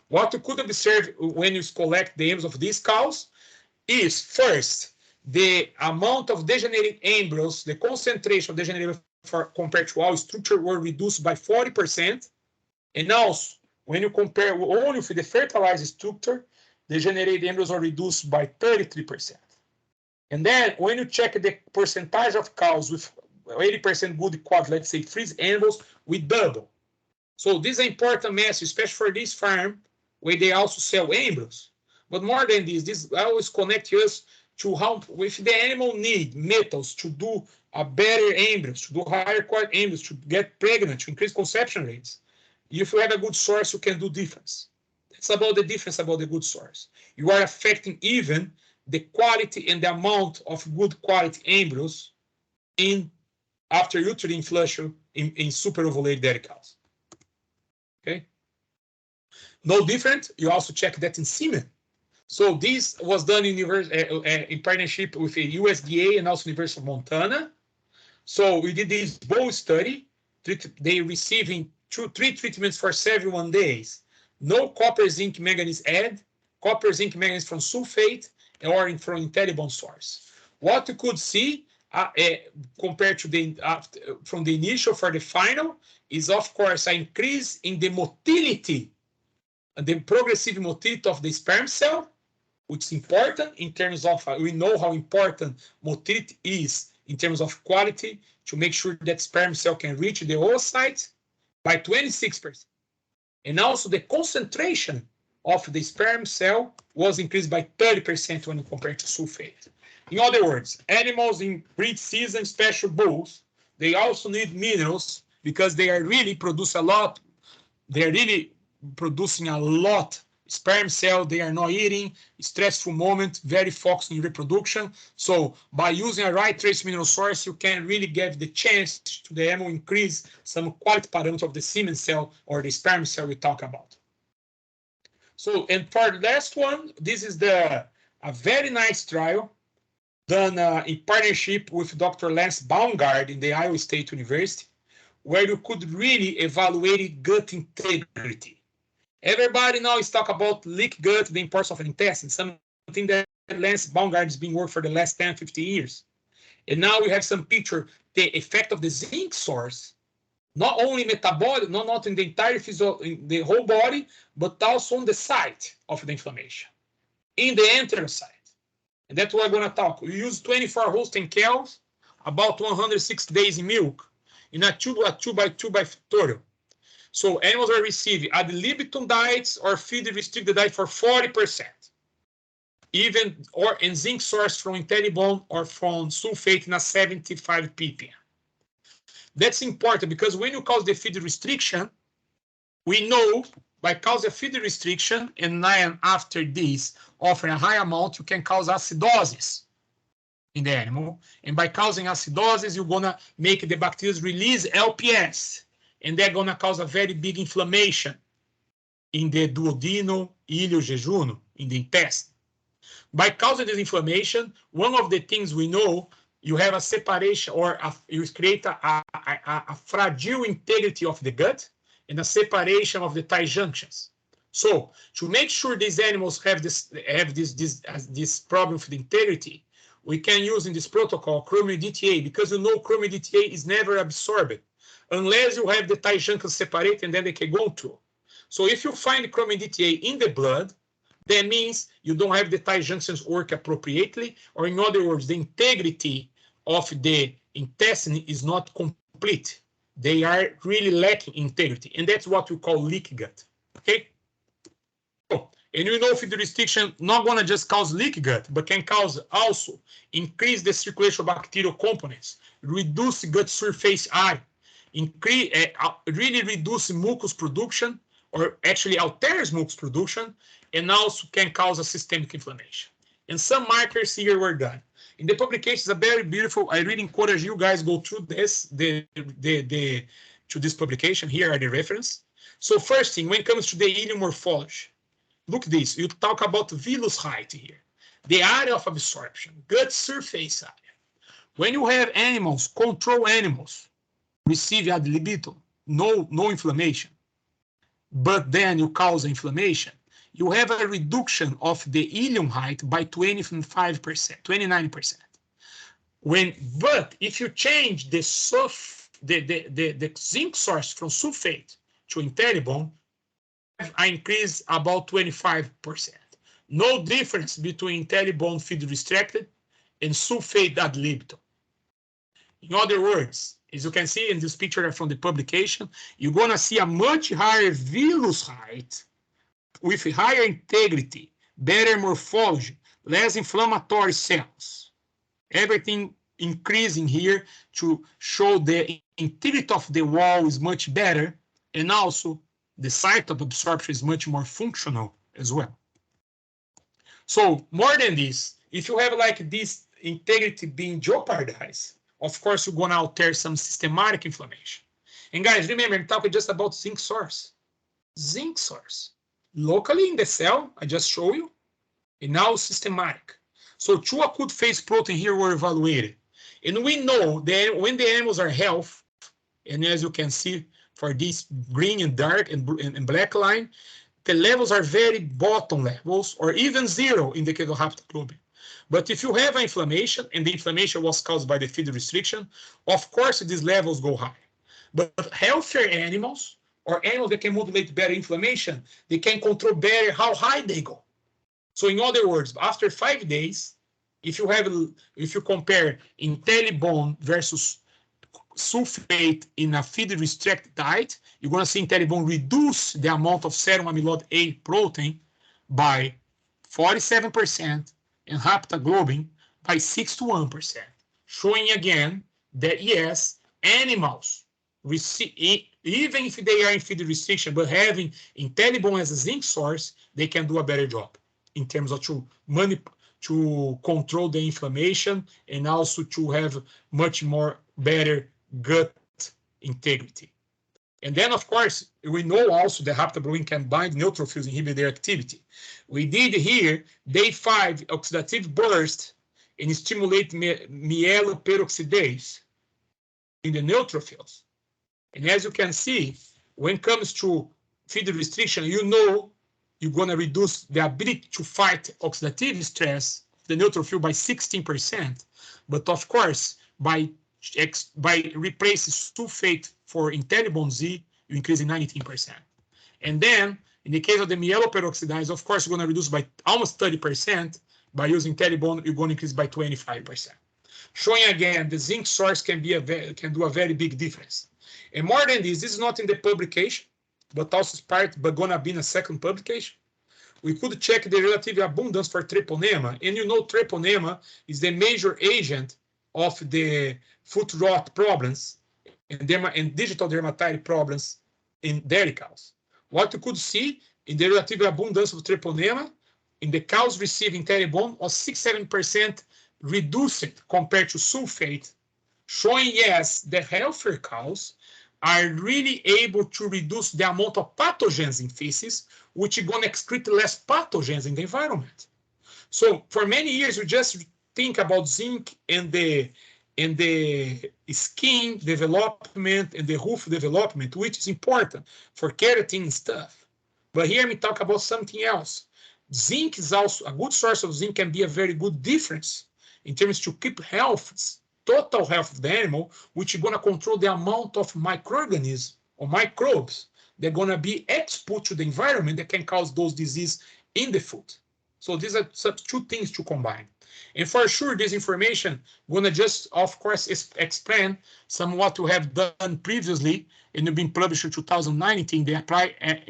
What you could observe when you collect the embryos of these cows is, first, the amount of degenerated embryos, the concentration of degenerated compared to all structure were reduced by 40%. And also, when you compare only with the fertilized structure, degenerated embryos are reduced by 33%. And then when you check the percentage of cows with 80% good quality, let's say freeze embryos, we double. So this is an important message, especially for this farm, where they also sell embryos. But more than this always connects us to how, if the animal need metals to do a better embryos, to do higher quality embryos, to get pregnant, to increase conception rates. If you have a good source, you can do difference. That's about the difference about the good source. You are affecting even the quality and the amount of good quality embryos in after uterine flushing in super ovulated dairy cows. Okay. No different. You also check that in semen. So this was done in partnership with the USDA and also University of Montana. So we did this bowl study. They receiving 3 treatments for 71 days. No copper, zinc, manganese add. Copper, zinc, manganese from sulfate or from Intellibone source. What you could see compared to from the initial for the final is, of course, an increase in the motility, the progressive motility of the sperm cell, which is important in terms of, we know how important motility is in terms of quality to make sure that sperm cell can reach the oocyte by 26%. And also the concentration of the sperm cell was increased by 30% when compared to sulfate. In other words, animals in breed season, special bulls, they also need minerals because they are really producing a lot. They're really producing a lot sperm cell, they are not eating, stressful moment, very focused in reproduction. So by using a right trace mineral source, you can really give the chance to the animal increase some quality parameter of the semen cell or the sperm cell we talk about. So, and for the last one, this is a very nice trial done in partnership with Dr. Lance Baumgart in the Iowa State University, where you could really evaluate gut integrity. Everybody now is talking about leak gut, the importance of an intestine, something that Lance Baumgart has been working for the last 10, 15 years. And now we have some picture, the effect of the zinc source, not only metabolic, not in the entire in the whole body, but also on the site of the inflammation, in the enterocyte. And that's what we're going to talk. We use 24 Holstein cows, about 106 days in milk. in a 2 by 2 by factorial. So animals are receiving ad libitum diets or feed restricted diet for 40%. Even or in zinc source from IntelliBone or from sulfate in a 75 ppm. That's important because when you cause the feed restriction, we know by causing feed restriction and then after this offering a high amount, you can cause acidosis in the animal. And by causing acidosis, you're gonna make the bacteria release LPS, and they're gonna cause a very big inflammation in the duodenum, ilio, jejunum, in the intestine. By causing this inflammation, one of the things we know, you have a separation or you create a fragile integrity of the gut and a separation of the tight junctions. So to make sure these animals have this problem with the integrity, we can use in this protocol chromium DTA, because you know chromium DTA is never absorbed unless you have the tight junctions separated and then they can go through. So if you find chromium DTA in the blood, that means you don't have the tight junctions work appropriately, or in other words, the integrity of the intestine is not complete. They are really lacking integrity, and that's what we call leaky gut. Okay. Oh, and you know feed restriction not gonna just cause leaky gut, but can cause also increase the circulation of bacterial components, reduce gut surface area, increase really reduce mucus production, or actually alters mucus production, and also can cause a systemic inflammation. And some markers here were done. In the publications are very beautiful. I really encourage you guys go through this, to this publication. Here are the reference. So first thing, when it comes to the ileum morphology, look this. You talk about villus height here, the area of absorption, gut surface area. When you have animals, control animals, receive ad libitum, no inflammation, but then you cause inflammation, you have a reduction of the ileum height by 25%, 29%. But if you change the zinc source from sulfate to IntelliBone, I increase about 25%. No difference between IntelliBone feed restricted and sulfate ad libitum. In other words, as you can see in this picture from the publication, you're gonna see a much higher villus height with higher integrity, better morphology, less inflammatory cells. Everything increasing here to show the integrity of the wall is much better, and also the site of absorption is much more functional as well. So more than this, if you have like this integrity being jeopardized, of course, you're going to alter some systematic inflammation. And guys, remember, I'm talking just about zinc source. Zinc source. Locally in the cell, I just show you, and now systematic. So 2 acute phase protein here were evaluated. And we know that when the animals are healthy, and as you can see for this green and dark and black line, the levels are very bottom levels, or even 0 in the case of haptoglobin. But if you have an inflammation, and the inflammation was caused by the feed restriction, of course these levels go high. But healthier animals, or animals that can modulate better inflammation, they can control better how high they go. So in other words, after 5 days, if you compare IntelliBone versus sulfate in a feed restricted diet, you're going to see IntelliBone reduce the amount of serum amyloid A protein by 47% and haptoglobin by 61%, showing again that yes, animals receive, even if they are in feed restriction, but having IntelliBone as a zinc source, they can do a better job in terms of to control the inflammation and also to have much more better gut integrity. And then, of course, we know also that haptoglobin can bind neutrophils, inhibit their activity. We did here day 5 oxidative burst and stimulate mieloperoxidase in the neutrophils. And as you can see, when it comes to feed restriction, you know you're going to reduce the ability to fight oxidative stress, the neutrophil, by 16%. But of course, by replacing sulfate for IntelliBone Z, you increase in 19%. And then, in the case of the mieloperoxidase, of course, you're going to reduce by almost 30%. By using IntelliBone, you're going to increase by 25%. showing again the zinc source can do a very big difference. And more than this is not in the publication, but also but gonna be in a second publication. We could check the relative abundance for treponema, and you know treponema is the major agent of the foot rot problems and digital dermatitis problems in dairy cows. What you could see in the relative abundance of treponema in the cows receiving Teribone was 6-7% reduced compared to sulfate, showing yes, the healthier cows are really able to reduce the amount of pathogens in feces, which is going to excrete less pathogens in the environment. So for many years, we just think about zinc and the skin development and the hoof development, which is important for keratin and stuff. But here we talk about something else. Zinc is also a good source of zinc, can be a very good difference in terms to keep health, total health of the animal, which is going to control the amount of microorganisms or microbes that are going to be exposed to the environment that can cause those diseases in the food. So these are two things to combine. And for sure, this information going to just, of course, explain some what we have done previously and been published in 2019 in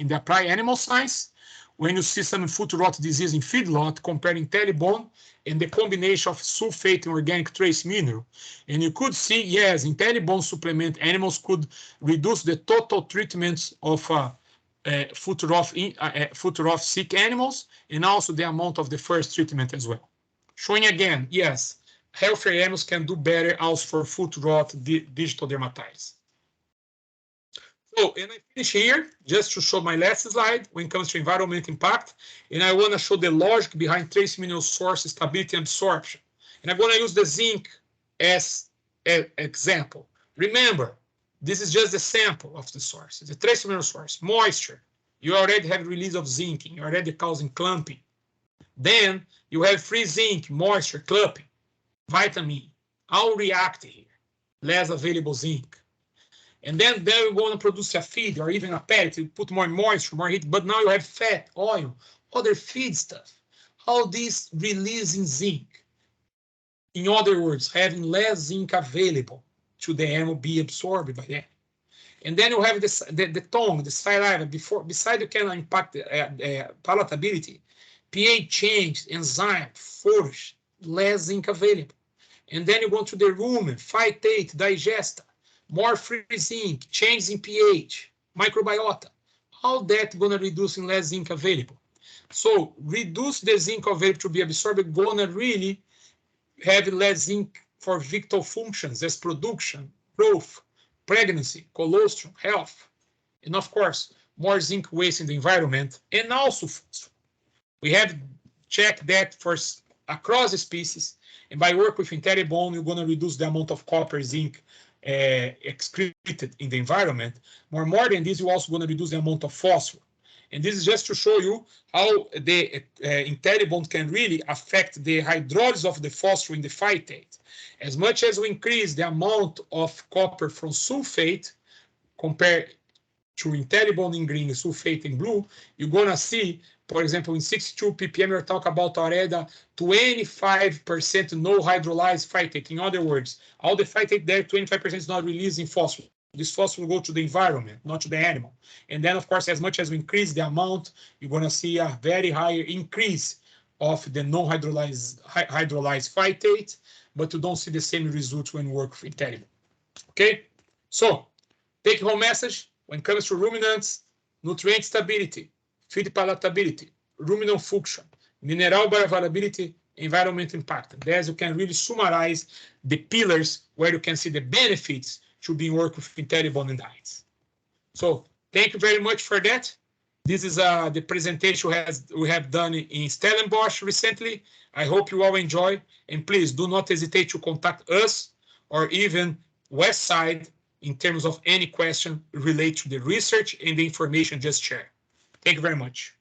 the Apply Animal Science, when you see some foot rot disease in feedlot, comparing Teribone and the combination of sulfate and organic trace mineral. And you could see, yes, in Teribone supplement, animals could reduce the total treatments of foot rot sick animals, and also the amount of the first treatment as well. Showing again, yes, healthier animals can do better also for foot rot digital dermatitis. So, and I finish here just to show my last slide when it comes to environmental impact. And I want to show the logic behind trace mineral source stability and absorption. And I'm going to use the zinc as an example. Remember, this is just the sample of the source. It's a trace mineral source. Moisture. You already have release of zinc. You're already causing clumping. Then you have free zinc, moisture, clumping, vitamin, all react here. Less available zinc. And then we're going to produce a feed or even a pellet. You put more moisture, more heat, but now you have fat, oil, other feed stuff. All this releasing zinc. In other words, having less zinc available to the animal be absorbed by them. And then you have the tongue, the saliva. Besides you can impact palatability, pH change, enzyme, forage, less zinc available. And then you go to the rumen, phytate, digesta. More free zinc, change in pH, microbiota, all that going to reduce in less zinc available. So reduce the zinc available to be absorbed, going to really have less zinc for vital functions as production, growth, pregnancy, colostrum, health, and of course, more zinc waste in the environment, and also we have checked that for across the species, and by work with Teribone, you're going to reduce the amount of copper, zinc, excreted in the environment. More than this, you're also going to reduce the amount of phosphorus. And this is just to show you how the Teribone can really affect the hydrolysis of the phosphorus in the phytate. As much as we increase the amount of copper from sulfate compared to Teribone in green, sulfate in blue, you're going to see, for example, in 62 ppm, we're talking about already 25% no hydrolyzed phytate. In other words, all the phytate there, 25% is not releasing phosphorus. This phosphorus will go to the environment, not to the animal. And then, of course, as much as we increase the amount, you're going to see a very higher increase of the non-hydrolyzed phytate, but you don't see the same results when you work with Teribone. Okay? So, take-home message, when it comes to ruminants, nutrient stability, feed palatability, ruminant function, mineral bioavailability, environment impact. There's you can really summarize the pillars where you can see the benefits to be working with Teribone and diets. So thank you very much for that. This is the presentation we have done in Stellenbosch recently. I hope you all enjoy, and please do not hesitate to contact us or even Westside in terms of any question related to the research and the information just shared. Thank you very much.